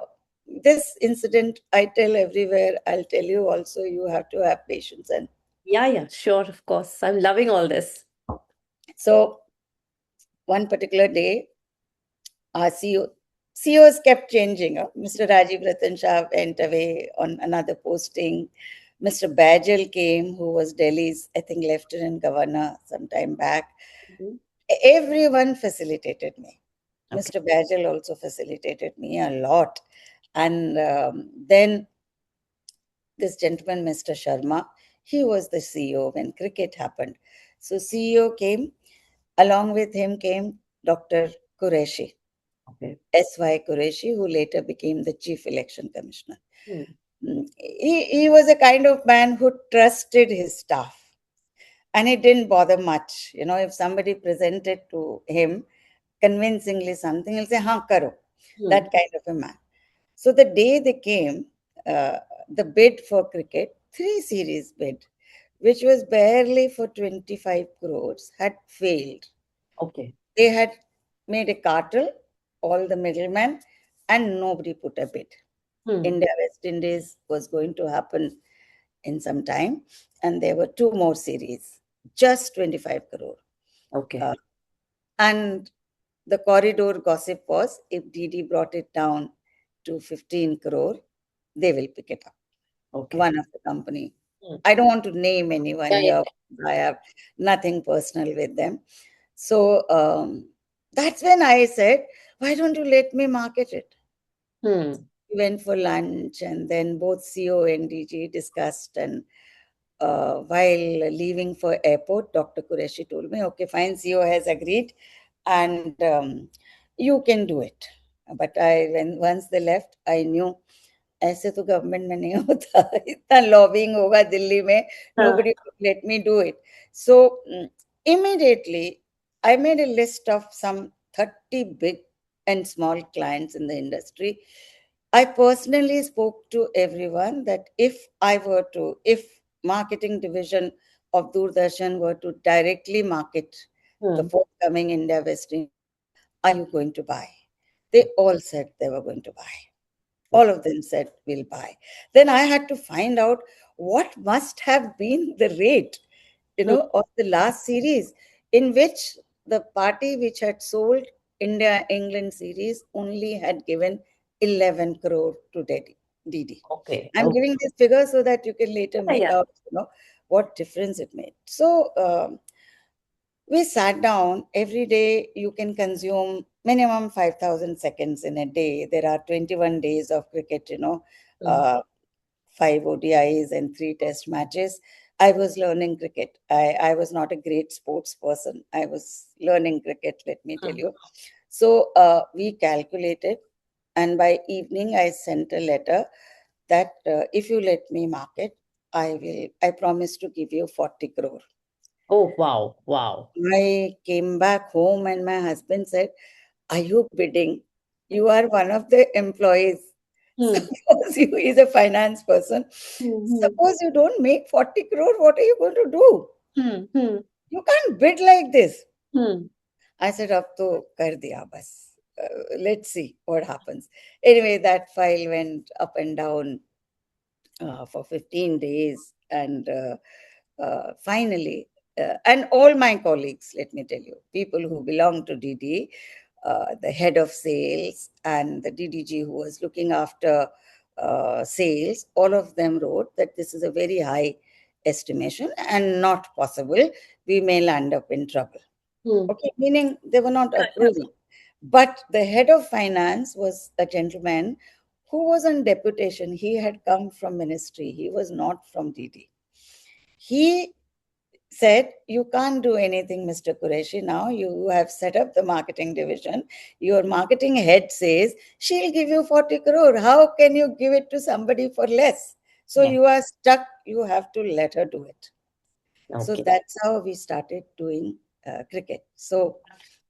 this incident I tell everywhere. I'll tell you also, you have to have patience. And Yeah. Yeah. Sure. Of course. I'm loving all this. so, one particular day, our CEOs kept changing. Mr. Rajiv Ratan Shah went away on another posting. Mr. Bajal came, who was Delhi's, I think, Lieutenant Governor some time back. Mhm. Everyone facilitated me. Okay. Mr. Bajal also facilitated me a lot. And then this gentleman, Mr. Sharma, he was the CEO when cricket happened. So CEO came, along with him came Dr. Qureshi, Okay. S.Y. Qureshi, who later became the Chief Election Commissioner. Hmm. He was a kind of man who trusted his staff, and it didn't bother much. If somebody presented to him convincingly something, he'll say, "Ha, karo." Hmm. That kind of a man. So the day they came, uh, the bid for cricket, three series bid, which was barely for 25 crores, had failed. Okay. They had made a cartel, all the middlemen, and nobody put a bid. Hmm. India West Indies was going to happen in some time, and there were two more series, just 25 crore. Okay. Uh, and the corridor gossip was, if DD brought it down to 15 crore, they will pick it up. Okay. One of the company. Hmm. I don't want to name anyone Yeah. Yeah. here. I have nothing personal with them. So that's when I said, why don't you let me market it? Hmm. We went for lunch, and then both CEO and DG discussed. And while leaving for airport, Dr. Qureshi told me, okay, fine, CEO has agreed, and you can do it. But when once they left, I knew ऐसे तो government में नहीं होता इतना lobbying होगा दिल्ली में हाँ. nobody would let me do it so immediately I made a list of some 30 big and small clients in the industry. I personally spoke to everyone that if marketing division of Doordarshan were to directly market the Hmm. forthcoming India West Indies, are you going to buy? They all said they were going to buy. All Okay. of them said, we'll buy. Then I had to find out what must have been the rate, Hmm. of the last series in which the party which had sold India England series only had given 11 crore to DD. Okay. I'm Okay. giving these figures so that you can later Yeah, make yeah. out, what difference it made. So, we sat down every day. You can consume minimum 5,000 seconds in a day. There are 21 days of cricket, Hmm. uh, 5 ODIs and 3 test matches. I was learning cricket. I was not a great sports person. I was learning cricket, let me tell Hmm. you. So we calculated, and by evening, I sent a letter that if you let me market, I promise to give you 40 crore. Oh, wow. Wow. I came back home and my husband said, are you bidding? You are one of the employees. Hmm. Suppose you is a finance person. Hmm. Suppose you don't make 40 crore, what are you going to do? Hmm. Hmm. You can't bid like this. Hmm. I said, अब तो कर दिया बस. Let's see what happens. Anyway, that file went up and down for 15 days. And finally, and all my colleagues, let me tell you, people who belong to DD, the head of sales and the DDG who was looking after sales, all of them wrote that this is a very high estimation and not possible. We may land up in trouble. Hmm. Okay, meaning they were not Yeah, yeah. approving. But the head of finance was a gentleman who was on deputation. He had come from ministry. He was not from DD. He said, you can't do anything, Mr. Qureshi. Now you have set up the marketing division. Your marketing head says she'll give you 40 crore. How can you give it to somebody for less? So Yeah. you are stuck. You have to let her do it. So Okay. that's how we started doing cricket. So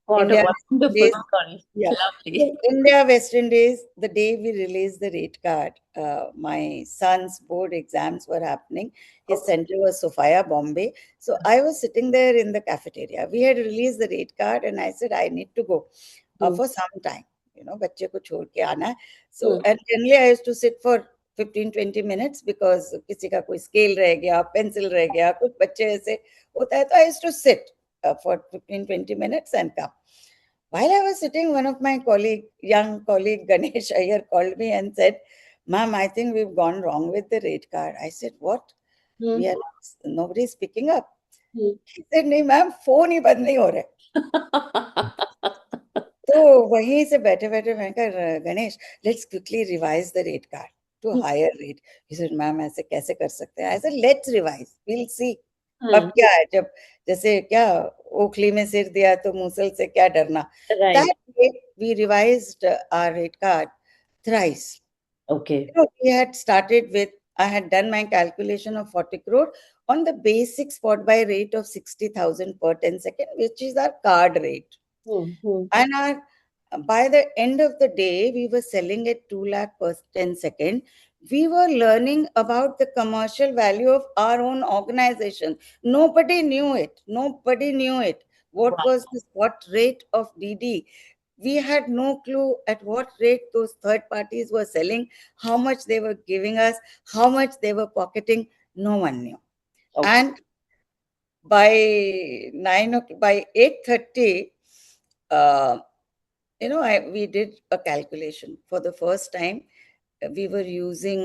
What a India West wonderful Indies, story. yeah. Lovely. So India West Indies, the day we released the rate card, my son's board exams were happening. His Okay. center was Sophia, Bombay. So I was sitting there in the cafeteria. We had released the rate card, and I said, I need to go Hmm. for some time. बच्चे को छोड़ के आना है. So, Hmm. and generally I used to sit for 15-20 minutes because किसी का कोई scale रह गया, pencil रह गया, कुछ बच्चे ऐसे होता है, तो I used to sit for 15-20 minutes and come. While I was sitting, one of my young colleague Ganesh Iyer called me and said, Ma'am, I think we've gone wrong with the rate card. I said, what? Hmm. We are Nobody is picking up. Hmm. He said, नहीं ma'am phone ही बंद नहीं हो रहे. तो वहीं से बैठे बैठे मैं कहा Ganesh let's quickly revise the rate card to higher rate. He said ma'am ऐसे कैसे कर सकते हैं. I said let's revise will see. अब Hmm. क्या है जब जैसे क्या ओखली में सिर दिया तो मूसल से क्या डरना. Right. That day we revised our rate card thrice. Okay. We had started with, I had done my calculation of 40 crore on the basic spot buy rate of 60,000 per 10 second, which is our card rate. Hmm. Hmm. And by the end of the day, we were selling at 2 lakh per 10 second. We were learning about the commercial value of our own organization. Nobody knew it. Nobody knew it. What Wow. was the spot rate of DD? We had no clue at what rate those third parties were selling, how much they were giving us, how much they were pocketing. No one knew. Okay. And by 8:30, uh, we did a calculation for the first time. We were using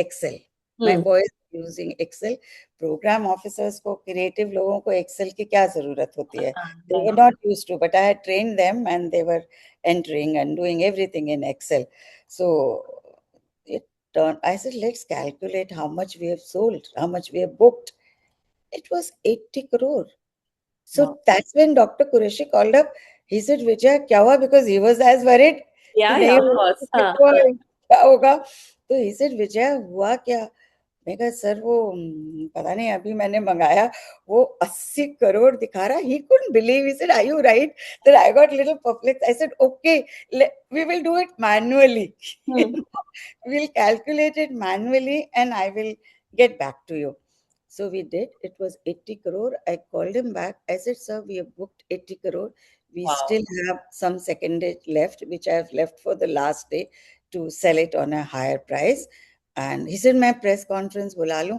Excel. My Hmm. boys were using Excel. Program officers को creative लोगों को Excel की क्या जरूरत होती है? They were Right. not used to, but I had trained them and they were entering and doing everything in Excel. So it turned. I said, let's calculate how much we have sold, how much we have booked. It was 80 crore. Wow. So that's when Dr. Qureshi called up. He said, Vijay, क्या हुआ? Because he was as worried कि Yeah, yeah, नहीं of हो course. रहा, क्या हुआ, क्या होगा? तो he said, विजय हुआ क्या? मैं कहा सर वो पता नहीं अभी मैंने मंगाया, वो 80 करोड़ दिखा रहा. He couldn't believe. He said, are you right? Then I got little perplexed. I said, okay, we will do it manually. Hmm. We'll calculate it manually and I will get back to you. So we did. It was 80 crore. I called him back. I said, sir, we have booked 80 crore. We Wow. still have some secondage left, which I have left for the last day to sell it on a higher price. And he said, मैं press conference बुला लूं?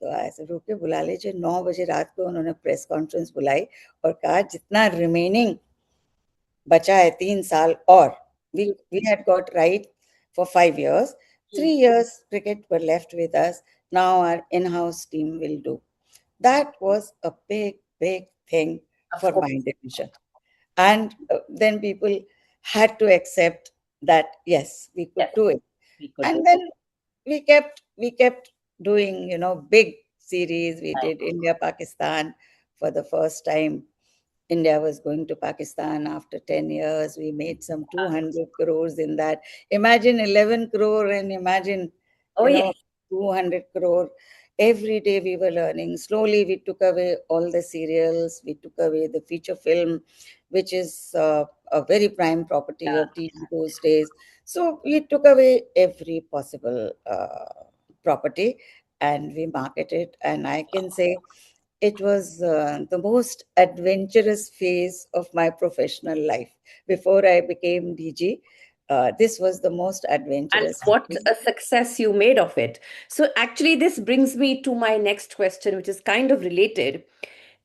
तो ऐसे रुके, बुला लीजिए. 9 बजे रात को उन्होंने प्रेस कॉन्फ्रेंस बुलाई और कहा जितना रिमेनिंग बचा है 3 साल और. We had got right for 5 years. Hmm. 3 years cricket were left with us. Now our in-house team will do. That was a big thing Of for my course. division. And then people had to accept that yes, we could Yes, do it. we could do And then we kept doing, big series. We that. did India Pakistan for the first time. India was going to Pakistan after 10 years. We made some 200 crores in that. Imagine 11 crore and imagine, Oh, you yes. know, 200 crore. Every day we were learning. Slowly we took away all the serials. We took away the feature film, which is a very prime property of TV those days. So we took away every possible property and we marketed. And I can say it was the most adventurous phase of my professional life. Before I became DG, this was the most And adventurous what phase. a success you made of it. So, actually, this brings me to my next question, which is kind of related.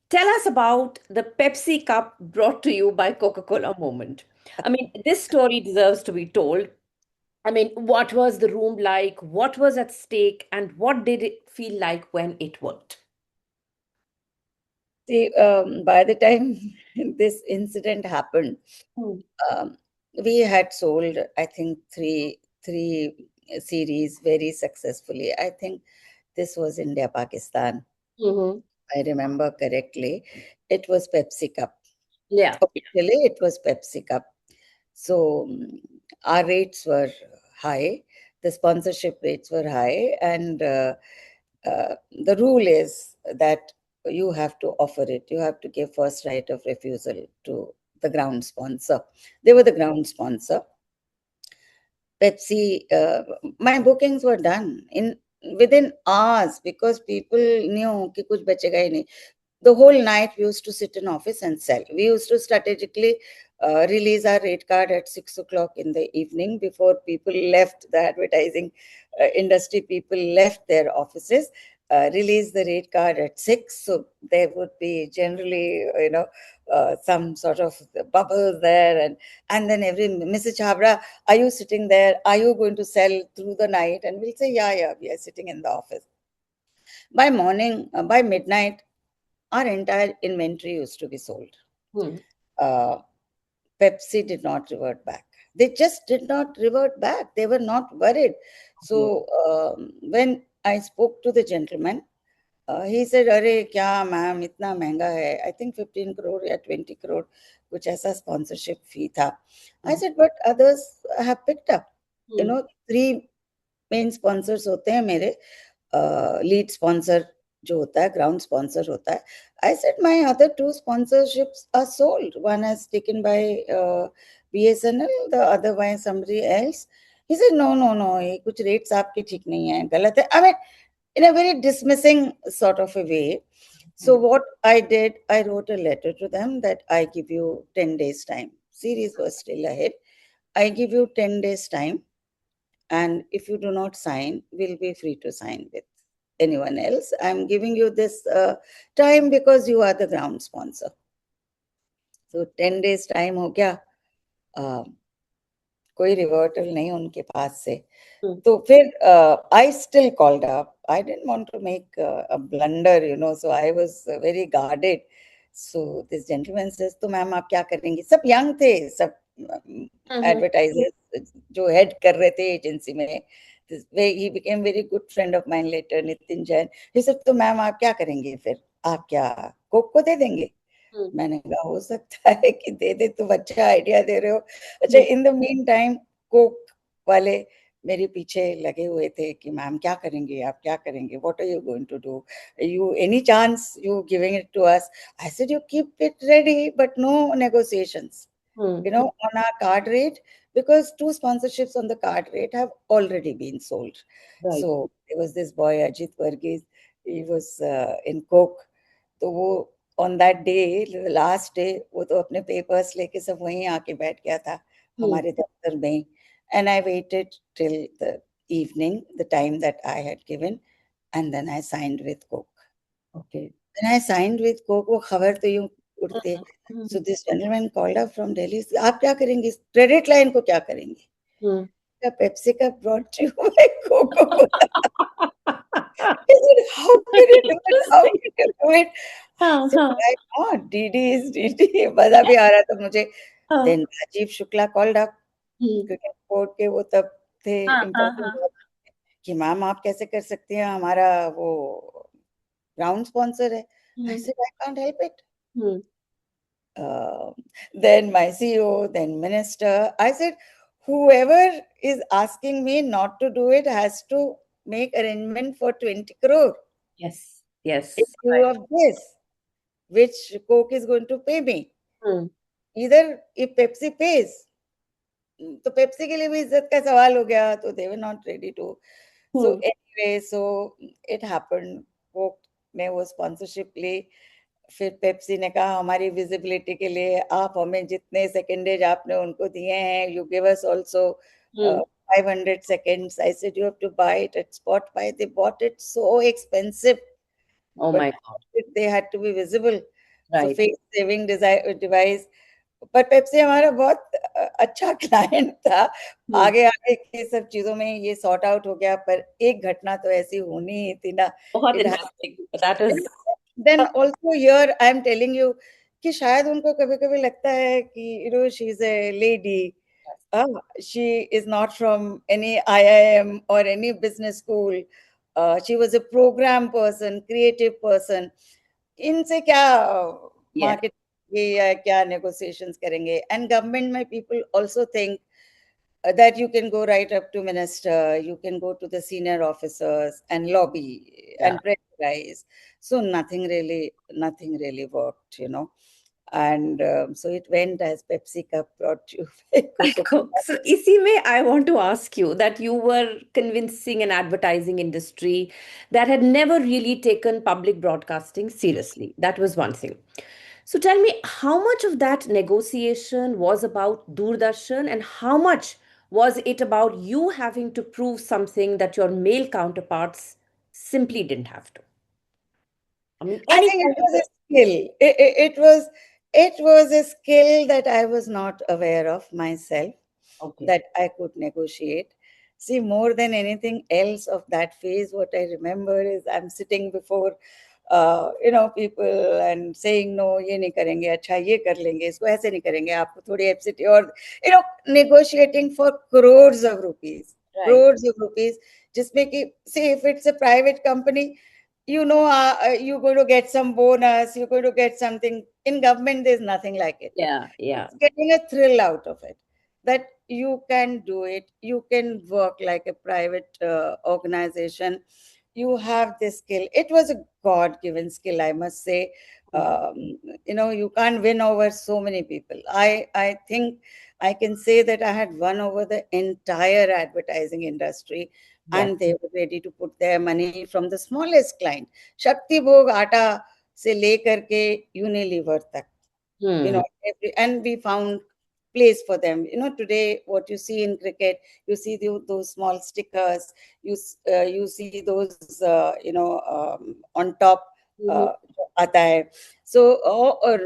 Tell us about the Pepsi Cup brought to you by Coca-Cola moment. I mean, this story deserves to be told. I mean, what was the room like? What was at stake? And what did it feel like when it worked? See, by the time this incident happened, Hmm. um, we had sold, I think, three series very successfully. I think this was India Pakistan. Mm-hmm. I remember correctly. It was Pepsi Cup. Yeah. Officially, it was Pepsi Cup. So our rates were high, the sponsorship rates were high, and the rule is that you have to offer it. You have to give first right of refusal to the ground sponsor. They were the ground sponsor. Pepsi, my bookings were done in within hours because people knew कि कुछ बचेगा ही नहीं. The whole night we used to sit in office and sell. We used to strategically release our rate card at 6 o'clock in the evening before people left the advertising industry. People left their offices. Release the rate card at 6, so there would be generally, some sort of bubbles there, and then every Mrs. Chabra, are you sitting there? Are you going to sell through the night? And we'll say, yeah, we are sitting in the office. By morning, by midnight, our entire inventory used to be sold. Hmm. Uh, Pepsi did not revert back. They just did not revert back. They were not worried. So when I spoke to the gentleman, he said, "अरे क्या ma'am इतना महंगा है? I think 15 crore या 20 crore कुछ ऐसा sponsorship fee था." I said, "But others have picked up. You Hmm. know, 3 main sponsors होते हैं मेरे. Lead sponsor जो होता है, ground sponsor होता है. I said my other 2 sponsorships are sold. One is taken by BSNL, the other by somebody else." He said, no, ये कुछ rates आपके ठीक नहीं है, गलत है. I mean, in a very dismissing sort of a way. So what I did, I wrote a letter to them that I give you 10 days time. Series was still ahead. I give you 10 days time, and if you do not sign, we'll be free to sign with anyone else. I'm giving you this time because you are the ground sponsor. So 10 days time हो गया. Uh, कोई रिवर्टल नहीं उनके पास से. Hmm. तो फिर I still called up. I didn't want to make a blunder, so I was very guarded. So this gentleman says, तो ma'am आप क्या करेंगी? सब young थे, सब Mhm. advertisers जो head कर रहे थे agency में. He became very good friend of mine later, Nitin Jain. He said, तो मैम आप क्या करेंगे फिर? आप क्या कोक को दे देंगे? Hmm. मैंने कहा हो सकता है कि दे दे, तुम अच्छा आइडिया दे रहे हो. अच्छा, Hmm. In the mean time Coke वाले मेरे पीछे लगे हुए थे कि मैम क्या करेंगे, आप क्या करेंगे, what are you going to do, you any chance you giving it to us? I said you keep it ready but no negotiations, Hmm. on our card rate, because two sponsorships on the card rate have already been sold. Right. So there was this boy Ajit Varghese, he was in Coke. तो वो on that day, the last day, वो तो अपने papers लेके सब वहीं आके बैठ गया था Hmm. हमारे दफ्तर में ही. And I waited till the evening, the time that I had given, and then I signed with Coke. Okay. When I signed with Coke, वो खबर तो यूं उड़ते. Hmm. Hmm. So this gentleman called up from Delhi. आप क्या करेंगे? Credit line को क्या करेंगे? Hmm. The Pepsi Cup brought to you by Coca-Cola. I said, how can you do it? How Interesting. can you do it? I हाँ, said, हाँ, why not? DD is DD. मजा भी आ रहा था मुझे. हाँ. Then Rajiv Shukla called up. Hmm. Cricket board के वो तब थे हाँ, हाँ, इम्पोर्टेंट, हाँ. कि मैम आप कैसे कर सकती हैं, हमारा वो ग्राउंड स्पॉन्सर है. आई Hmm. Said I can't help it. Hmm. uh, then my CEO, then minister. I said, whoever is asking me not to do it has to make arrangement for 20 crore Yes. in Yes. lieu Right. of this, which Coke is going to pay me. Hmm. Either if Pepsi pays, तो Pepsi के लिए भी इज्जत का सवाल हो गया, तो they were not ready to. So Hmm. Anyway, so it happened. Coke ने वो स्पॉन्सरशिप ली. फिर पेप्सी ने कहा हमारी विजिबिलिटी के लिए आप हमें जितने सेकेंडेज आपने उनको दिए हैं, you give us also Hmm. 500 seconds. I said you have to buy it at spot buy. They bought it so expensive, Oh but my God. they had to be visible. So Right. face saving device. पर Pepsi हमारा बहुत अच्छा client था. Hmm. आगे आगे की सब चीजों में ये सॉर्ट आउट हो गया, पर एक घटना तो ऐसी होनी ही थी ना. बहुत it interesting. That is. Then also here I am telling you कि शायद उनको कभी कभी लगता है कि she is a lady. She is not from any IIM or any business school. She was a program person, creative person. इनसे क्या Yes. मार्केट या क्या negotiations करेंगे. And government में people also think that you can go right up to minister, you can go to the senior officers and lobby Yeah. and pressurize. So nothing really worked. And so it went as Pepsi Cup brought you by Coke. Coca-Cola. So, इसी में I want to ask you that you were convincing an advertising industry that had never really taken public broadcasting seriously. That was one thing. So tell me, how much of that negotiation was about Doordarshan and how much was it about you having to prove something that your male counterparts simply didn't have to? I mean, I any think it kind of was a skill. It was a skill that I was not aware of myself, okay. that I could negotiate. See, more than anything else of that phase, what I remember is I'm sitting before, people and saying, no, ये नहीं करेंगे, अच्छा ये कर लेंगे, इसको ऐसे नहीं करेंगे, आपको थोड़ी एफसीटी और, negotiating for Right. crores of rupees, जिसमें कि, see, if it's a private company, you're going to get some bonus, you're going to get something. In government, there's nothing like it. Yeah, yeah, It's getting a thrill out of it, that you can do it, you can work like a private organization, you have this skill. It was a god given skill, I must say. um, you can't win over so many people. I think I can say that I had won over the entire advertising industry, yes. and they were ready to put their money from the smallest client, Shakti Bhog Atta से लेकर के Unilever तक. you Hmm. know and we found place for them. Today what you see in cricket, you see those small stickers, you see those on top, Mhm. जो आता है. So or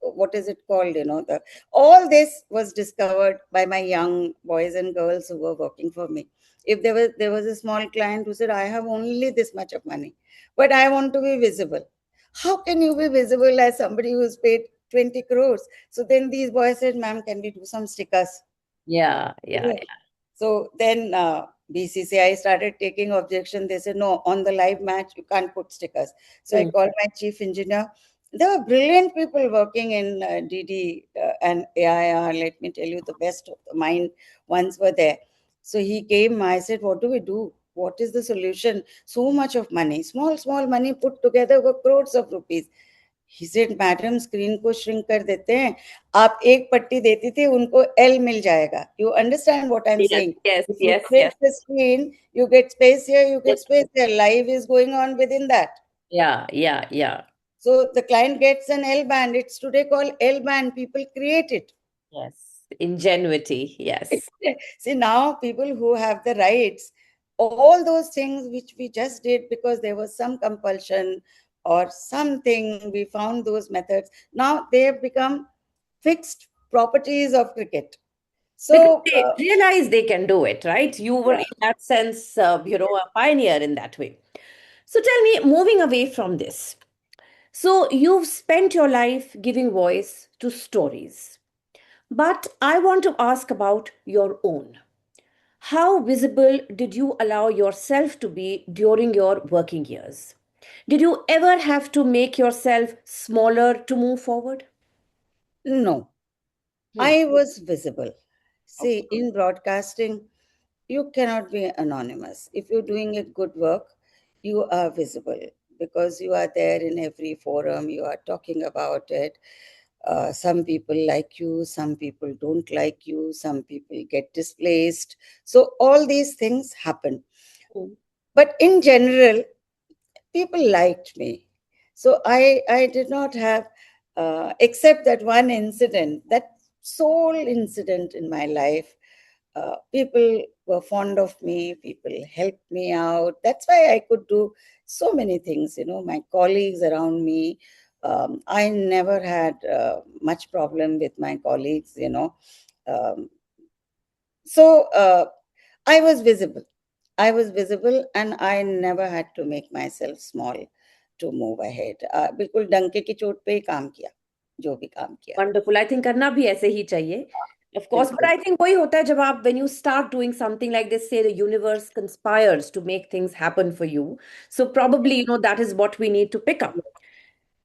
what is it called, the all this was discovered by my young boys and girls who were working for me. If there was a small client who said, I have only this much of money, but I want to be visible. How can you be visible as somebody who's paid 20 crores? So then these boys said, ma'am, can we do some stickers? Yeah, yeah, Yeah. So then BCCI started taking objection. They said, no, on the live match, you can't put stickers. So I yeah. called my chief engineer. There were brilliant people working in DD and AIR. Let me tell you, the best of the mind ones were there. So he came. I said, "What do we do? What is the solution? So much of money, small money put together were crores of rupees." He said, "Madam, screen को shrink कर देते हैं. आप एक पट्टी देती थी, उनको L मिल जाएगा." You understand what I'm Yes, saying? yes, If you yes, shrink yes. the screen, you get space here, you Yes. get space there. Life is going on within that. Yeah, yeah, yeah. So the client gets an L band. It's today called L band. People create it. Yes. Ingenuity. Yes. See, now people who have the rights, all those things which we just did because there was some compulsion or something, we found those methods. Now they have become fixed properties of cricket. Because So, they realize they can do it, right? You were, yeah, in that sense, a pioneer in that way. So tell me, moving away from this. So you've spent your life giving voice to stories. But I want to ask about your own. How visible did you allow yourself to be during your working years? Did you ever have to make yourself smaller to move forward? no, Hmm. I was visible. See, Okay. in broadcasting, you cannot be anonymous. If you're doing a good work, you are visible because you are there in every forum, you are talking about it. Some people like you, some people don't like you, some people get displaced. So, all these things happen. Hmm. But in general, people liked me. So I did not have, except that one incident, that sole incident in my life. People were fond of me. People helped me out. That's why I could do so many things. My colleagues around me. I never had much problem with my colleagues. Um, so I was visible. I was visible and I never had to make myself small to move ahead. बिल्कुल डंके की चोट पे ही काम किया, जो भी काम किया। Wonderful. I think करना भी ऐसे ही चाहिए. Of course, but बिल्कुल। I think वही होता है जब आप when you start doing something like this, say the universe conspires to make things happen for you. So probably, that is what we need to pick up.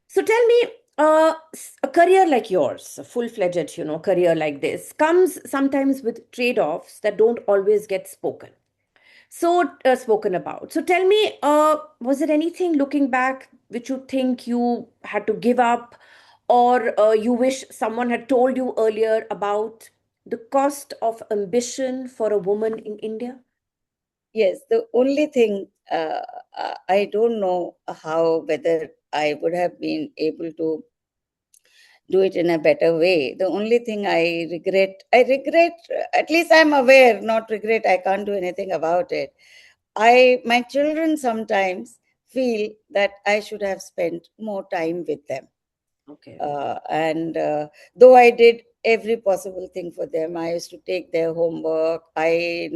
So tell me, a career like yours, a full-fledged, career like this, comes sometimes with trade-offs that don't always get spoken about. So tell me, was there anything looking back which you think you had to give up, or you wish someone had told you earlier about the cost of ambition for a woman in India? Yes, the only thing, I don't know whether I would have been able to do it in a better way. The only thing I regret, at least I'm aware, not regret, I can't do anything about it. My children sometimes feel that I should have spent more time with them. Okay. And though I did every possible thing for them, I used to take their homework. I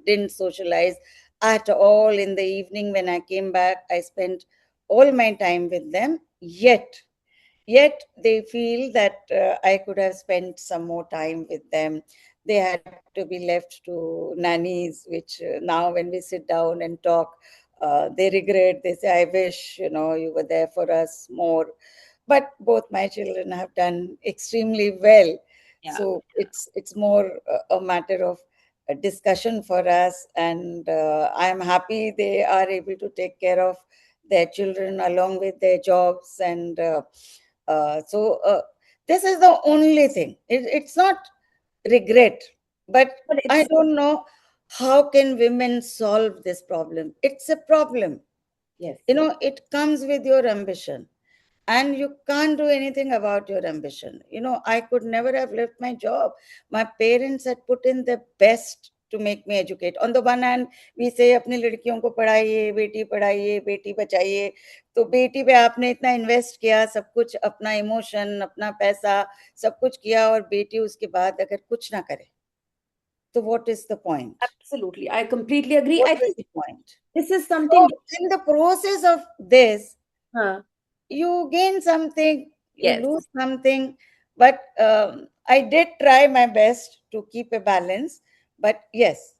didn't socialize at all in the evening. When I came back, I spent all my time with them. Yet they feel that I could have spent some more time with them. They had to be left to nannies, which now when we sit down and talk, they regret. They say, "I wish you were there for us more." But both my children have done extremely well. Yeah. So it's more a matter of a discussion for us, and I'm happy they are able to take care of their children along with their jobs. And so this is the only thing. It's not regret, but But I it's, don't know how can women solve this problem. It's a problem. yes. It comes with your ambition, and you can't do anything about your ambition. I could never have left my job. My parents had put in their best to make me educate. On the one hand, we say अपनी लड़कियों को पढ़ाइए बेटी बचाइए, तो बेटी पे आपने इतना इन्वेस्ट किया, सब कुछ अपना इमोशन, अपना पैसा, सब कुछ किया, और बेटी उसके बाद अगर कुछ ना करे, तो what is the point? Absolutely. I completely agree. What I is think the point? this is So something. in the process of this, Huh. you gain something, you Yes. lose something. But I did try my best to keep a balance. But yes,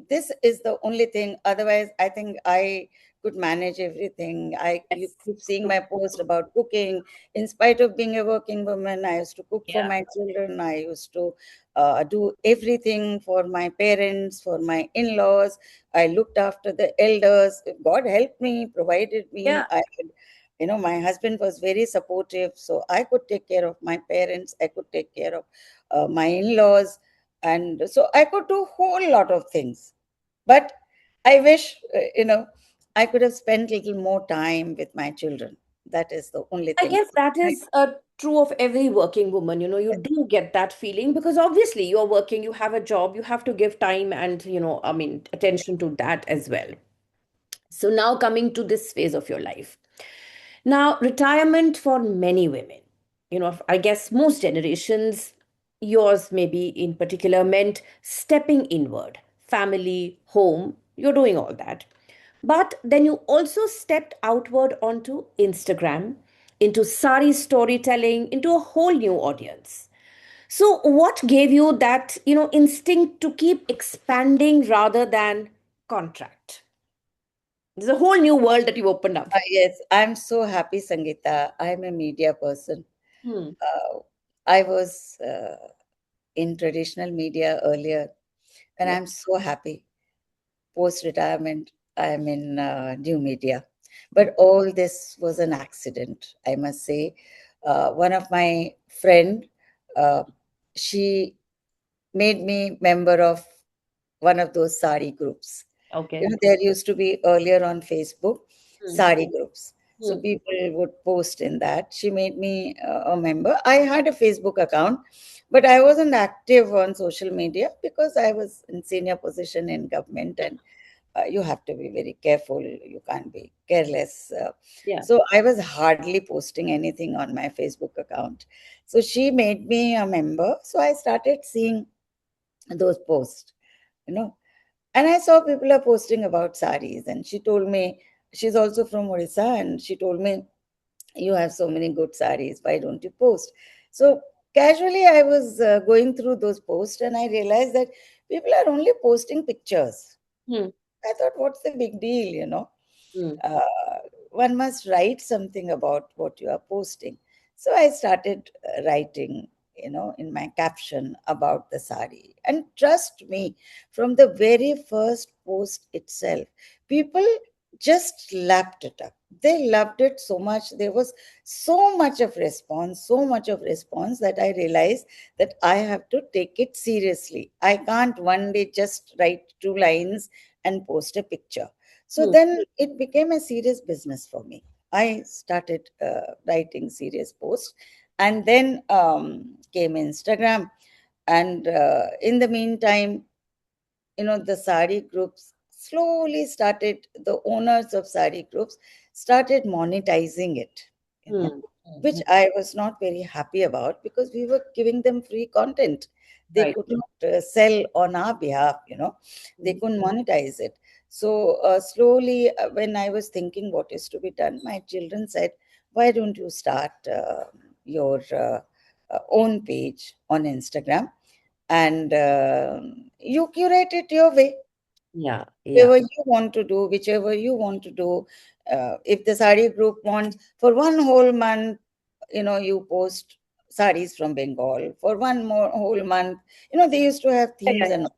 this is the only thing. Otherwise, I think I could manage everything. You Yes. keep seeing my post about cooking. In spite of being a working woman, I used to cook for Yeah. my children. I used to do everything for my parents, for my in-laws. I looked after the elders. God helped me, provided Yeah. me. My husband was very supportive, so I could take care of my parents. I could take care of my in-laws, and so I could do a whole lot of things. But I wish, I could have spent a little more time with my children. That is the only I thing. guess that is true of every working woman. You do get that feeling because obviously you're working, you have a job, you have to give time and, I mean, attention to that as well. So now coming to this phase of your life. Now, retirement for many women, I guess most generations, yours maybe in particular, meant stepping inward, family, home, you're doing all that. But then you also stepped outward onto Instagram, into sari storytelling, into a whole new audience. So, what gave you that, instinct to keep expanding rather than contract? There's a whole new world that you opened up. Yes, I'm so happy, Sangeeta. I'm a media person. Hmm. Uh, I was in traditional media earlier, and Yeah. I'm so happy. Post retirement, I'm in new media. But all this was an accident, I must say. One of my friend, uh, she made me member of one of those sari groups. Okay. There used to be earlier on Facebook Hmm. sari groups. So Hmm. people would post in that. She made me a member. I had a Facebook account, but I wasn't active on social media because I was in senior position in government, and you have to be very careful. You can't be careless. Yeah. So I was hardly posting anything on my Facebook account. So she made me a member. So I started seeing those posts, you know. And I saw people are posting about saris. And she told me, she's also from Odisha, and she told me, you have so many good saris. Why don't you post? So casually, I was going through those posts, and I realized that people are only posting pictures. Hmm. I thought, what's the big deal, you know? Hmm. uh, One must write something about what you are posting. So I started writing, in my caption about the sari. And trust me, from the very first post itself, people just lapped it up. They loved it so much. There was so much of response that I realized that I have to take it seriously. I can't one day just write 2 lines and post a picture. So Hmm. then it became a serious business for me. I started writing serious posts, and then came Instagram. And in the meantime, the sari groups slowly started, the owners of sari groups started monetizing it, you know, Hmm. which I was not very happy about because we were giving them free content. They Right. could not sell on our behalf, they Hmm. couldn't monetize it. So slowly, when I was thinking what is to be done, my children said, why don't you start your own page on Instagram, and you curate it your way, Yeah. Yeah. whatever you want to do, whichever you want to do. If the sari group wants for one whole month, you post saris from Bengal for one more whole month. They used to have Yeah. themes Yeah. and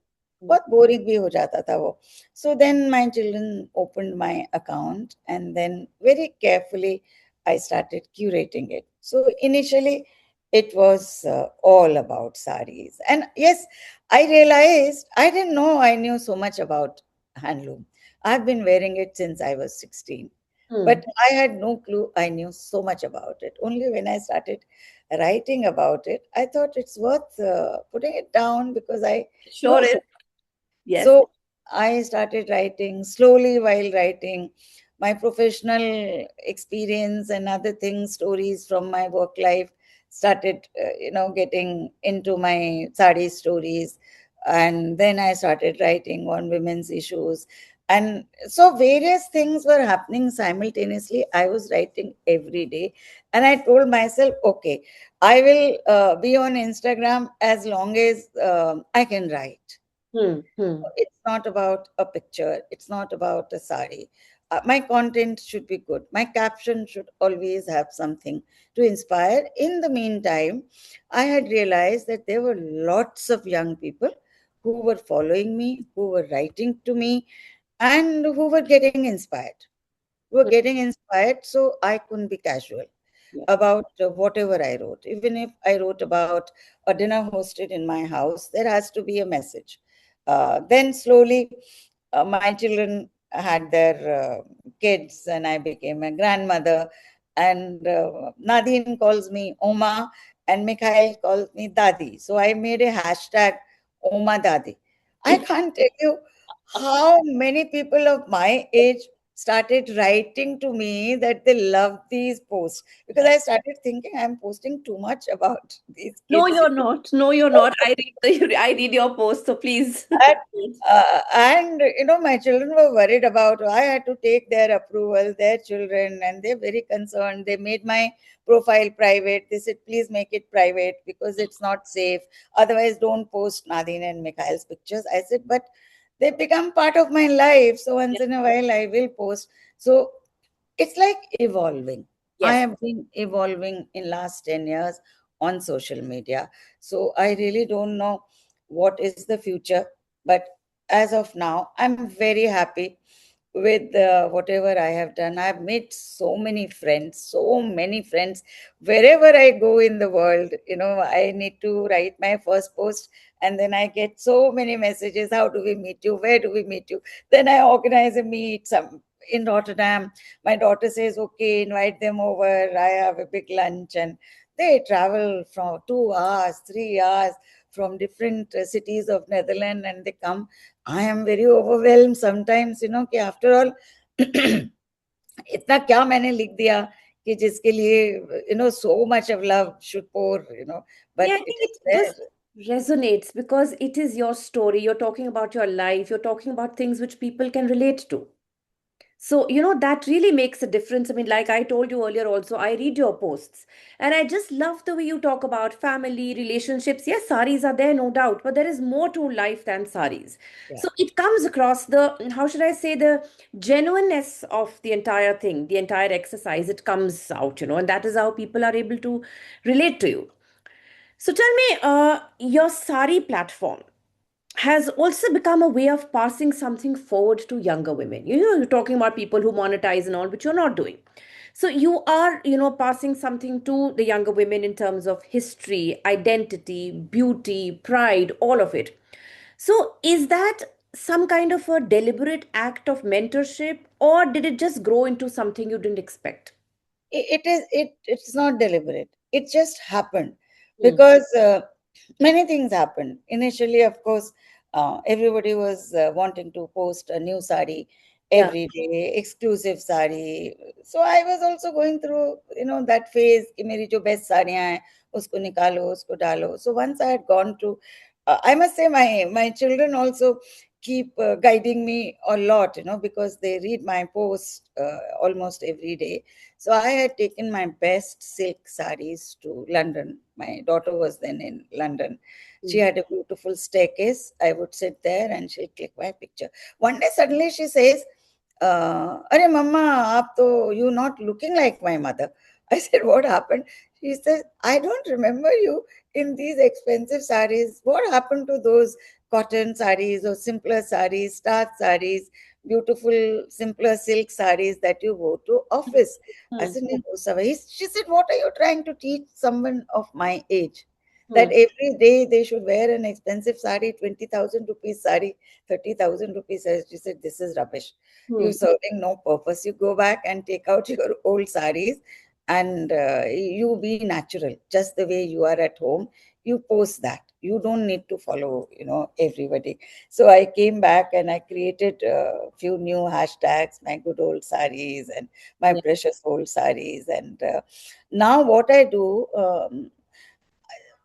Hmm. बहुत boring भी हो जाता था वो. So then my children opened my account, and then very carefully I started curating it. So initially it was all about saris. And yes, I realized I didn't know I knew so much about handloom. I've been wearing it since I was 16. Hmm. But I had no clue I knew so much about it. Only when I started writing about it, I thought it's worth putting it down because I It know sure is. so. Yes. So I started writing slowly while writing my professional experience and other things, stories from my work life. Started, getting into my sari stories, and then I started writing on women's issues, and so various things were happening simultaneously. I was writing every day, and I told myself, okay, I will be on Instagram as long as I can write. Hmm. Hmm. It's not about a picture. It's not about a sari. My content should be good. My caption should always have something to inspire. In the meantime, I had realized that there were lots of young people who were following me, who were writing to me, and who were getting inspired. Were Hmm. getting inspired, so I couldn't be casual Yeah. about whatever I wrote. Even if I wrote about a dinner hosted in my house, there has to be a message. Then slowly, my children had their kids, and I became a grandmother. And Nadine calls me Oma, and Mikhail calls me Dadi. So I made a hashtag Oma Dadi. I can't tell you how many people of my age started writing to me that they love these posts, because I started thinking I'm posting too much about these No, kids. you're not. No, you're not. I read your post, so please. And, my children were worried about, I had to take their approval, their children, and they're very concerned. They made my profile private. They said, please make it private because it's not safe. Otherwise, don't post Nadine and Mikhail's pictures. I said, but they become part of my life. So once Yes. in a while, I will post. So it's like evolving. I Yes. have been evolving in last 10 years on social media. So I really don't know what is the future, but as of now I'm very happy with whatever I have done. I've made so many friends wherever I go in the world. I need to write my first post, and then I get so many messages. How do we meet you? Where do we meet you? Then I organize a meet some in Rotterdam. My daughter says, okay, invite them over. I have a big lunch, and they travel from 2 hours, 3 hours from different cities of Netherlands, and they come. I am very overwhelmed sometimes, कि after all, इतना क्या मैंने लिख दिया कि जिसके लिए so much of love should pour, Yeah, but I it think is it there. just resonates because it is your story. You're talking about your life. You're talking about things which people can relate to. So, that really makes a difference. I mean, like I told you earlier, also, I read your posts and I just love the way you talk about family, relationships. Yes, saris are there, no doubt, but there is more to life than saris. Yeah. So, it comes across how should I say, the genuineness of the entire thing, the entire exercise. It comes out, and that is how people are able to relate to you. So, tell me, your sari platform has also become a way of passing something forward to younger women. You're talking about people who monetize and all, which you're not doing. So you are, passing something to the younger women in terms of history, identity, beauty, pride, all of it. So is that some kind of a deliberate act of mentorship, or did it just grow into something you didn't expect? It's not deliberate. It just happened Hmm. because many things happened. Initially, of course, everybody was wanting to post a new sari Yeah. every day, exclusive sari. So I was also going through, that phase कि मेरी जो best साड़ियाँ हैं उसको निकालो, उसको डालो. So once I had gone through, I must say my children also keep guiding me a lot, because they read my post almost every day. So I had taken my best silk saris to London. My daughter was then in London. She Hmm. had a beautiful staircase. I would sit there and she'll click my picture. One day suddenly she says, Arey Mama, you're not looking like my mother. I said, what happened? She says, I don't remember you in these expensive saris. What happened to those cotton saris or simpler saris, starch saris, beautiful, simpler silk saris that you wore to office? I Hmm. said, "नहीं वो सब है." She said, what are you trying to teach someone of my age? That Hmm. every day they should wear an expensive sari, 20,000 rupees sari, 30,000 rupees. She said, this is rubbish. Hmm. You're serving no purpose. You go back and take out your old saris, and you be natural, just the way you are at home. You post that. You don't need to follow, everybody. So I came back and I created a few new hashtags, my good old saris and my Yeah. precious old saris. And now what I do,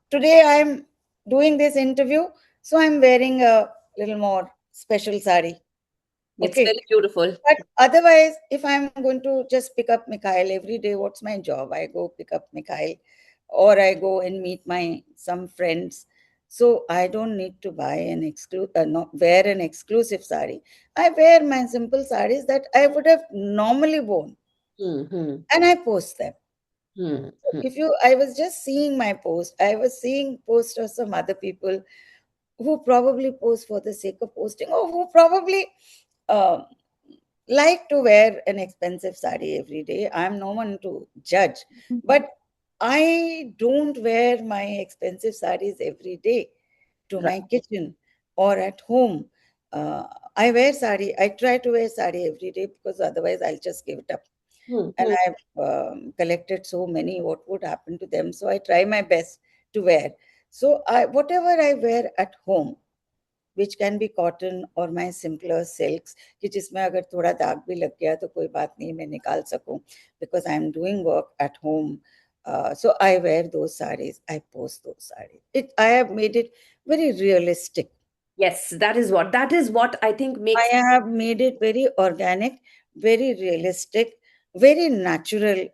today I'm doing this interview, so I'm wearing a little more special sari. It's Okay. very beautiful. But otherwise, if I'm going to just pick up Mikhail every day, what's my job? I go pick up Mikhail, or I go and meet my some friends. So I don't need to buy not wear an exclusive sari. I wear my simple saris that I would have normally worn, Hmm. Hmm. and I post them. Hmm. Hmm. If you, I was just seeing my post. I was seeing posts of some other people who probably post for the sake of posting, or who probably uh, like to wear an expensive sari every day. I'm no one to judge, but I don't wear my expensive saris every day to Right. my kitchen or at home. Uh, I wear sari. I try to wear sari every day because otherwise I'll just give it up. Hmm. And Hmm. I've collected so many. What would happen to them? So I try my best to wear. So whatever I wear at home, which can be cotton or my simpler silks, कि जिसमें अगर थोड़ा दाग भी लग गया तो कोई बात नहीं, मैं निकाल सकूं, because I'm doing work at home. So I wear those sarees, I post those sarees. I have made it very realistic. Yes, that is what I think I makes. have made it very organic, very realistic, very natural,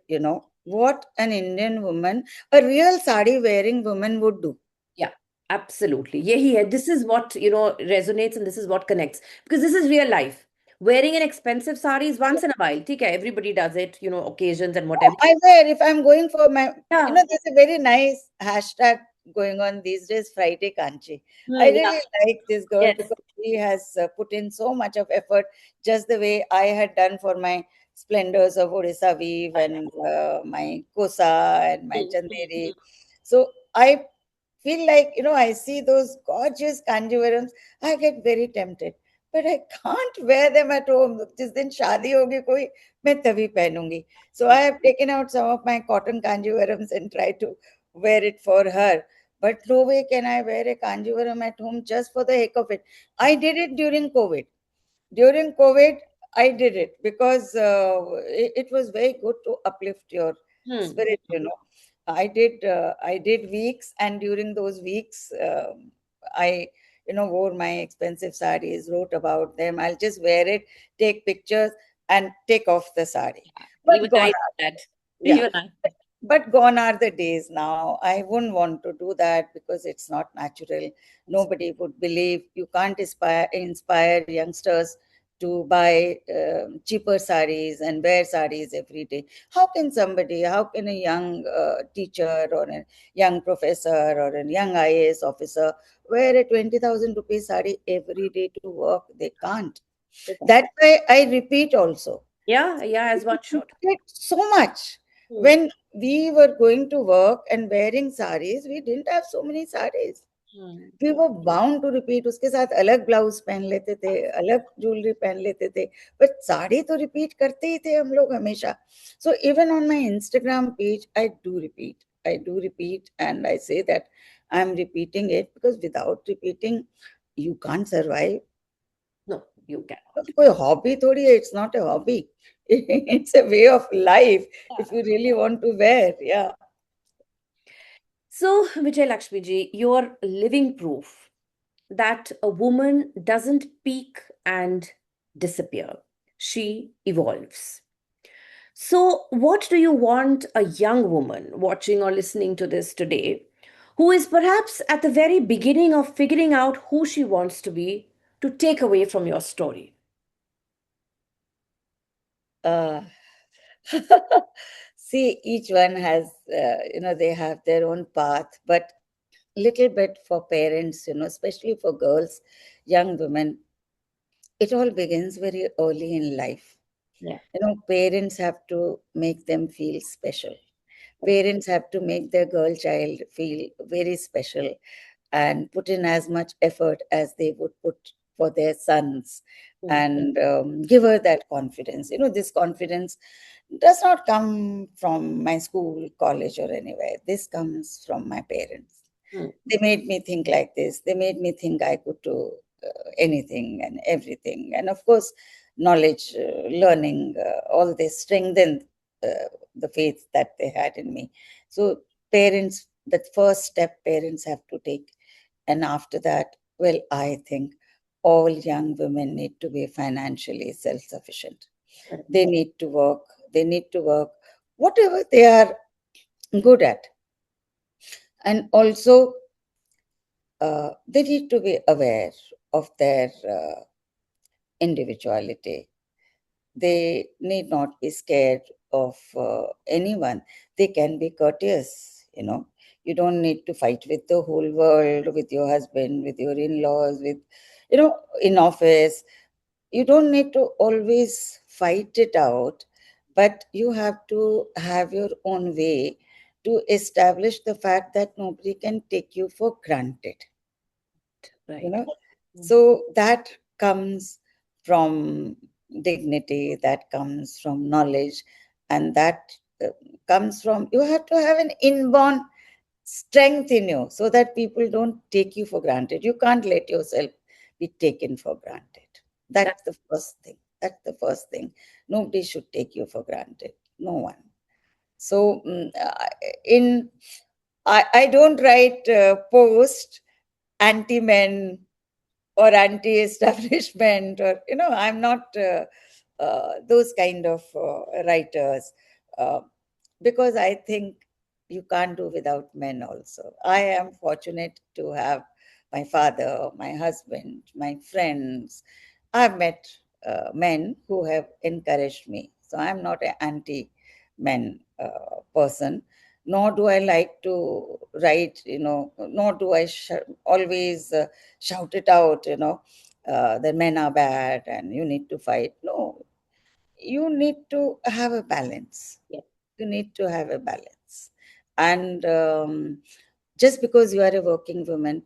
what an Indian woman, a real sari wearing woman would do. Yeah, absolutely. Yahi hai. This is what, resonates, and this is what connects, because this is real life. Wearing an expensive sari is once in a while. Okay, everybody does it, occasions and Oh, whatever. I wear if I'm going for my, Yeah. there's a very nice hashtag going on these days, Friday Kanchi. I Hmm, yeah. really like this girl Yes. because she has put in so much of effort, just the way I had done for my splendors of Odisha weave and my kosa and my Hmm, hmm, chanderi. hmm. So I feel like, I see those gorgeous kanjivarams, I get very tempted. But I can't wear them at home. जिस दिन शादी होगी कोई, मैं तभी पहनूंगी. So I have taken out some of my cotton kanjivarams and tried to wear it for her. But no way can I wear a kanjivaram at home just for the heck of it. I did it during COVID. During COVID, I did it because it was very good to uplift your Hmm, spirit. I did weeks, and during those weeks, I wore my expensive sarees, wrote about them. I'll just wear it, take pictures, and take off the sari. even But gone I do are, that. yeah. Even I. But gone are the days now. I wouldn't want to do that because it's not natural. Nobody would believe. You can't inspire youngsters to buy cheaper saris and wear saris every day. How can a young teacher or a young professor or a young IAS officer wear a 20,000 rupees sari every day to work? They can't. That's why I repeat also. Yeah, yeah, as one should. Did so much. Hmm, When we were going to work and wearing saris, we didn't have so many saris. hmm. We were bound to repeat. उसके साथ अलग blouse पहन लेते थे, अलग jewellery पहन लेते थे, but साड़ी तो रिपीट करते ही थे हम लोग हमेशा. So even on my Instagram page, I do repeat, and I say that I'm repeating it because without repeating, you can't survive. No, you cannot. कोई हॉबी थोड़ी है, it's not a hobby. It's a way of life if you really want to wear. Yeah. So, Vijayalaxmi ji, you're living proof that a woman doesn't peak and disappear. She evolves. So, what do you want a young woman watching or listening to this today, who is perhaps at the very beginning of figuring out who she wants to be, to take away from your story? uh, See, each one has they have their own path, but little bit for parents, especially for girls, young women, it all begins very early in life. Yeah. Parents have to make them feel special. Parents have to make their girl child feel very special and put in as much effort as they would put for their sons, Hmm. and give her that confidence. This confidence does not come from my school, college, or anywhere. This comes from my parents. Hmm. They made me think like this. They made me think I could do anything and everything. And of course, knowledge, learning, all this strengthened the faith that they had in me. So, parents, the first step parents have to take. And after that, well, I think all young women need to be financially self sufficient. They need to work. They need to work whatever they are good at. And also, they need to be aware of their individuality. They need not be scared of anyone. They can be courteous, you know. You don't need to fight with the whole world, with your husband, with your in laws, with, you know, in office. You don't need to always fight it out, but you have to have your own way to establish the fact that nobody can take you for granted, you Right. know. So that comes from dignity, that comes from knowledge, and that uh, comes from, you have to have an inborn strength in you so that people don't take you for granted. You can't let yourself be taken for granted. That, That's the first thing. That's the first thing. Nobody should take you for granted. No one. So, in I don't write post anti men or anti-establishment, or, you know, I'm not those kind of writers, uh, because I think you can't do without men also. I am fortunate to have my father, my husband, my friends. I've met men who have encouraged me, so I'm not an anti men person, nor do I like to write, you know, nor do I always shout it out, you know, that men are bad and you need to fight. No, you need to have a balance. yeah. You need to have a balance. And just because you are a working woman,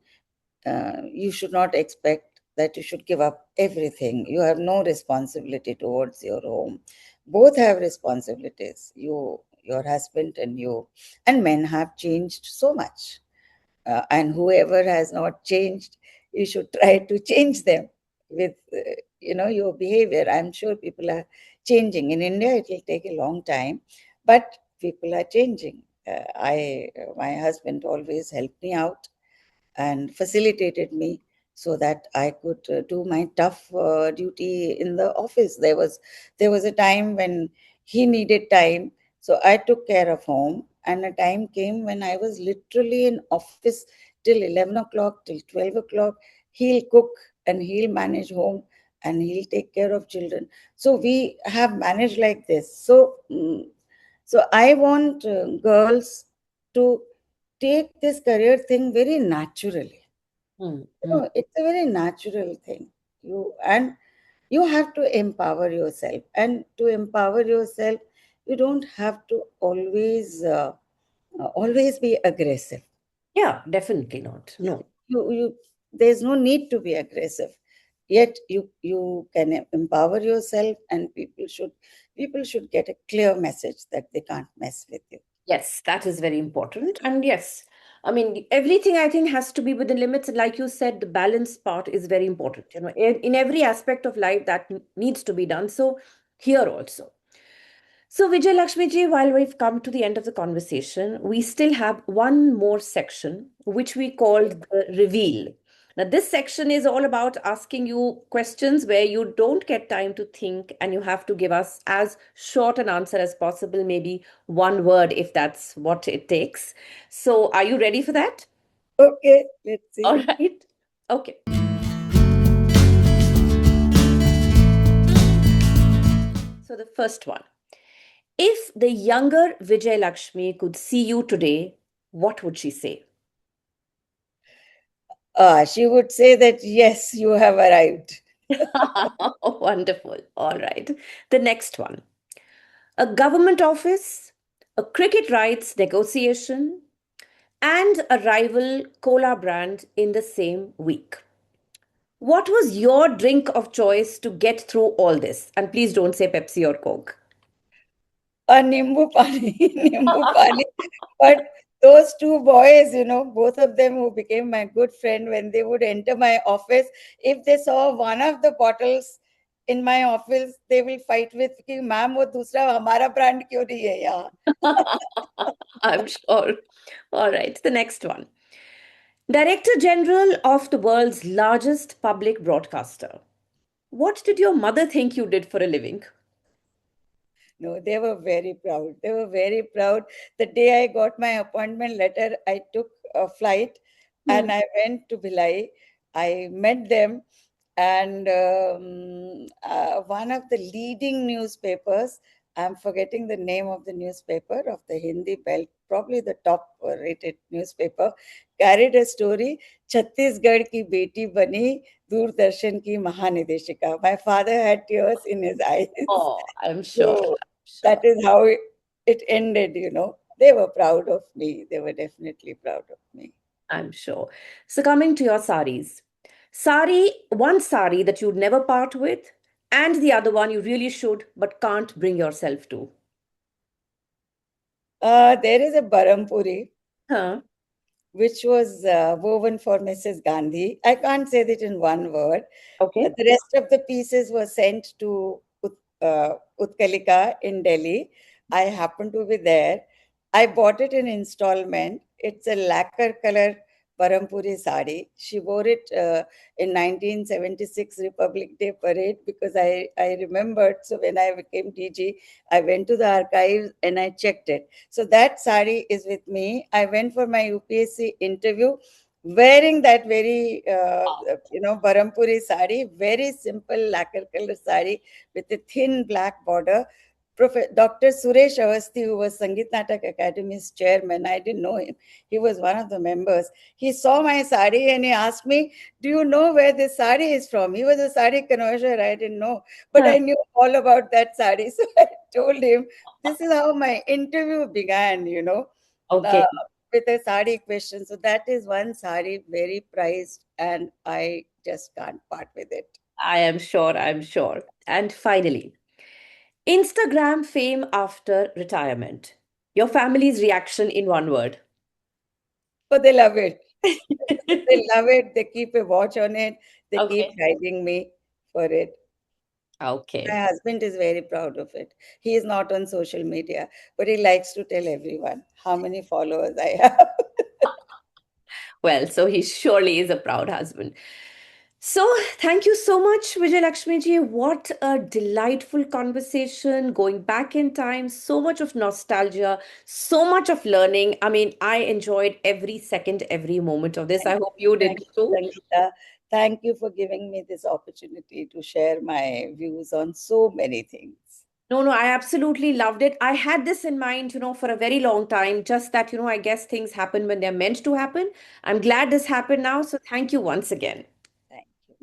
you should not expect that you should give up everything. You have no responsibility towards your home. Both have responsibilities, you, your husband, and you. And men have changed so much, and whoever has not changed, you should try to change them with you know, your behavior. I'm sure people are changing. In India it will take a long time, but people are changing. I My husband always helped me out and facilitated me so that I could do my tough duty in the office. There was a time when he needed time, so I took care of home. And a time came when I was literally in office till 11 o'clock, till 12 o'clock. He'll cook and he'll manage home and he'll take care of children. So we have managed like this. So, so I want girls to take this career thing very naturally. Mm, You mm. know, it's a very natural thing. You have to empower yourself, and to empower yourself, you don't have to always be aggressive. Yeah, definitely not. No. You There's no need to be aggressive. Yet you can empower yourself, and people should get a clear message that they can't mess with you. Yes, that is very important. And yes, I mean, everything I think has to be within limits. Like you said, the balance part is very important. You know, in every aspect of life that needs to be done. So here also. So, Vijay Lakshmi ji, while we've come to the end of the conversation, we still have one more section, which we called the reveal. Now, this section is all about asking you questions where you don't get time to think and you have to give us as short an answer as possible, maybe one word if that's what it takes. So, are you ready for that? Okay, let's All see. right. Okay. So, the first one. If the younger Vijay Lakshmi could see you today, what would she say? She would say that yes, you have arrived. Wonderful. All right. The next one. A government office, a cricket rights negotiation, and a rival cola brand in the same week. What was your drink of choice to get through all this? And please don't say Pepsi or Coke. A nimbu pani, nimbu pani. But those two boys, you know, both of them who became my good friend, when they would enter my office, if they saw one of the bottles in my office, they will fight with कि ma'am वो दूसरा हमारा brand क्यों नहीं है यहाँ. I'm sure. All right. The next one. Director General of the world's largest public broadcaster. What did your mother think you did for a living? No, they were very proud. They were very proud. The day I got my appointment letter, I took a flight. Hmm. and I went to Bhilai. I met them, and one of the leading newspapers, I'm forgetting the name of the newspaper of the Hindi belt, probably the top rated newspaper, carried a story, Chhattisgarh ki beti bani Doordarshan ki Mahanideshika. My father had tears in his eyes. Oh, I'm sure. So I'm that sure. is how it ended. They were proud of me. They were definitely proud of me. I'm sure. So coming to your saris. One sari that you'd never part with, and the other one you really should but can't bring yourself to. There is a Barampuri Huh? which was woven for Mrs. Gandhi. I can't say that in one word. Okay. The rest of the pieces were sent to Utkalika in Delhi. I happened to be there. I bought it in installment. It's a lacquer color Parampuri sari. She wore it in 1976 Republic Day parade because I remembered. So when I became DG, I went to the archives and I checked it. So that sari is with me. I went for my UPSC interview wearing that very, Barampuri sari, very simple lacquer color sari with a thin black border. Dr. Suresh Avasthi, who was Sangeet Natak Academy's chairman, I didn't know him. He was one of the members. He saw my sari and he asked me, "Do you know where this sari is from?" He was a sari connoisseur. I didn't know, but Huh. I knew all about that sari. So I told him, this is how my interview began, uh, Okay. with a sari question. So that is one sari very prized, and I just can't part with it. I am sure. I'm sure. And finally, Instagram fame after retirement. Your family's reaction in one word. But they love it. They love it. They keep a watch on it. They keep Okay. guiding me for it. Okay. My husband is very proud of it. He is not on social media, but he likes to tell everyone how many followers I have. Well, so he surely is a proud husband. So, thank you so much, Vijayalaxmi ji. What a delightful conversation, going back in time, so much of nostalgia, so much of learning. I mean, I enjoyed every second, every moment of this. I hope you did Thank you, too. Sangeeta. Thank you for giving me this opportunity to share my views on so many things. No, no, I absolutely loved it. I had this in mind, for a very long time, just that, I guess things happen when they're meant to happen. I'm glad this happened now. So, thank you once again. Thank you.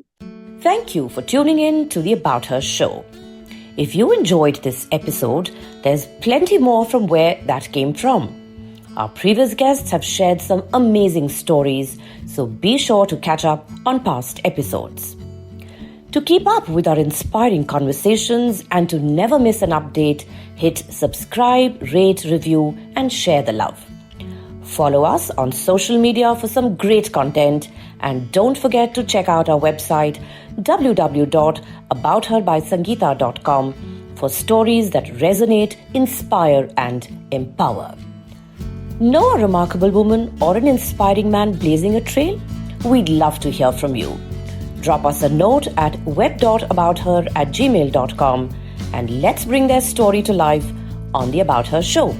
Thank you for tuning in to the About Her show. If you enjoyed this episode, there's plenty more from where that came from. Our previous guests have shared some amazing stories, so be sure to catch up on past episodes. To keep up with our inspiring conversations and to never miss an update, hit subscribe, rate, review, and share the love. Follow us on social media for some great content, and don't forget to check out our website www.aboutherbysangeeta.com for stories that resonate, inspire, and empower. Know a remarkable woman or an inspiring man blazing a trail? We'd love to hear from you. Drop us a note at web.abouther@gmail.com and let's bring their story to life on the About Her show.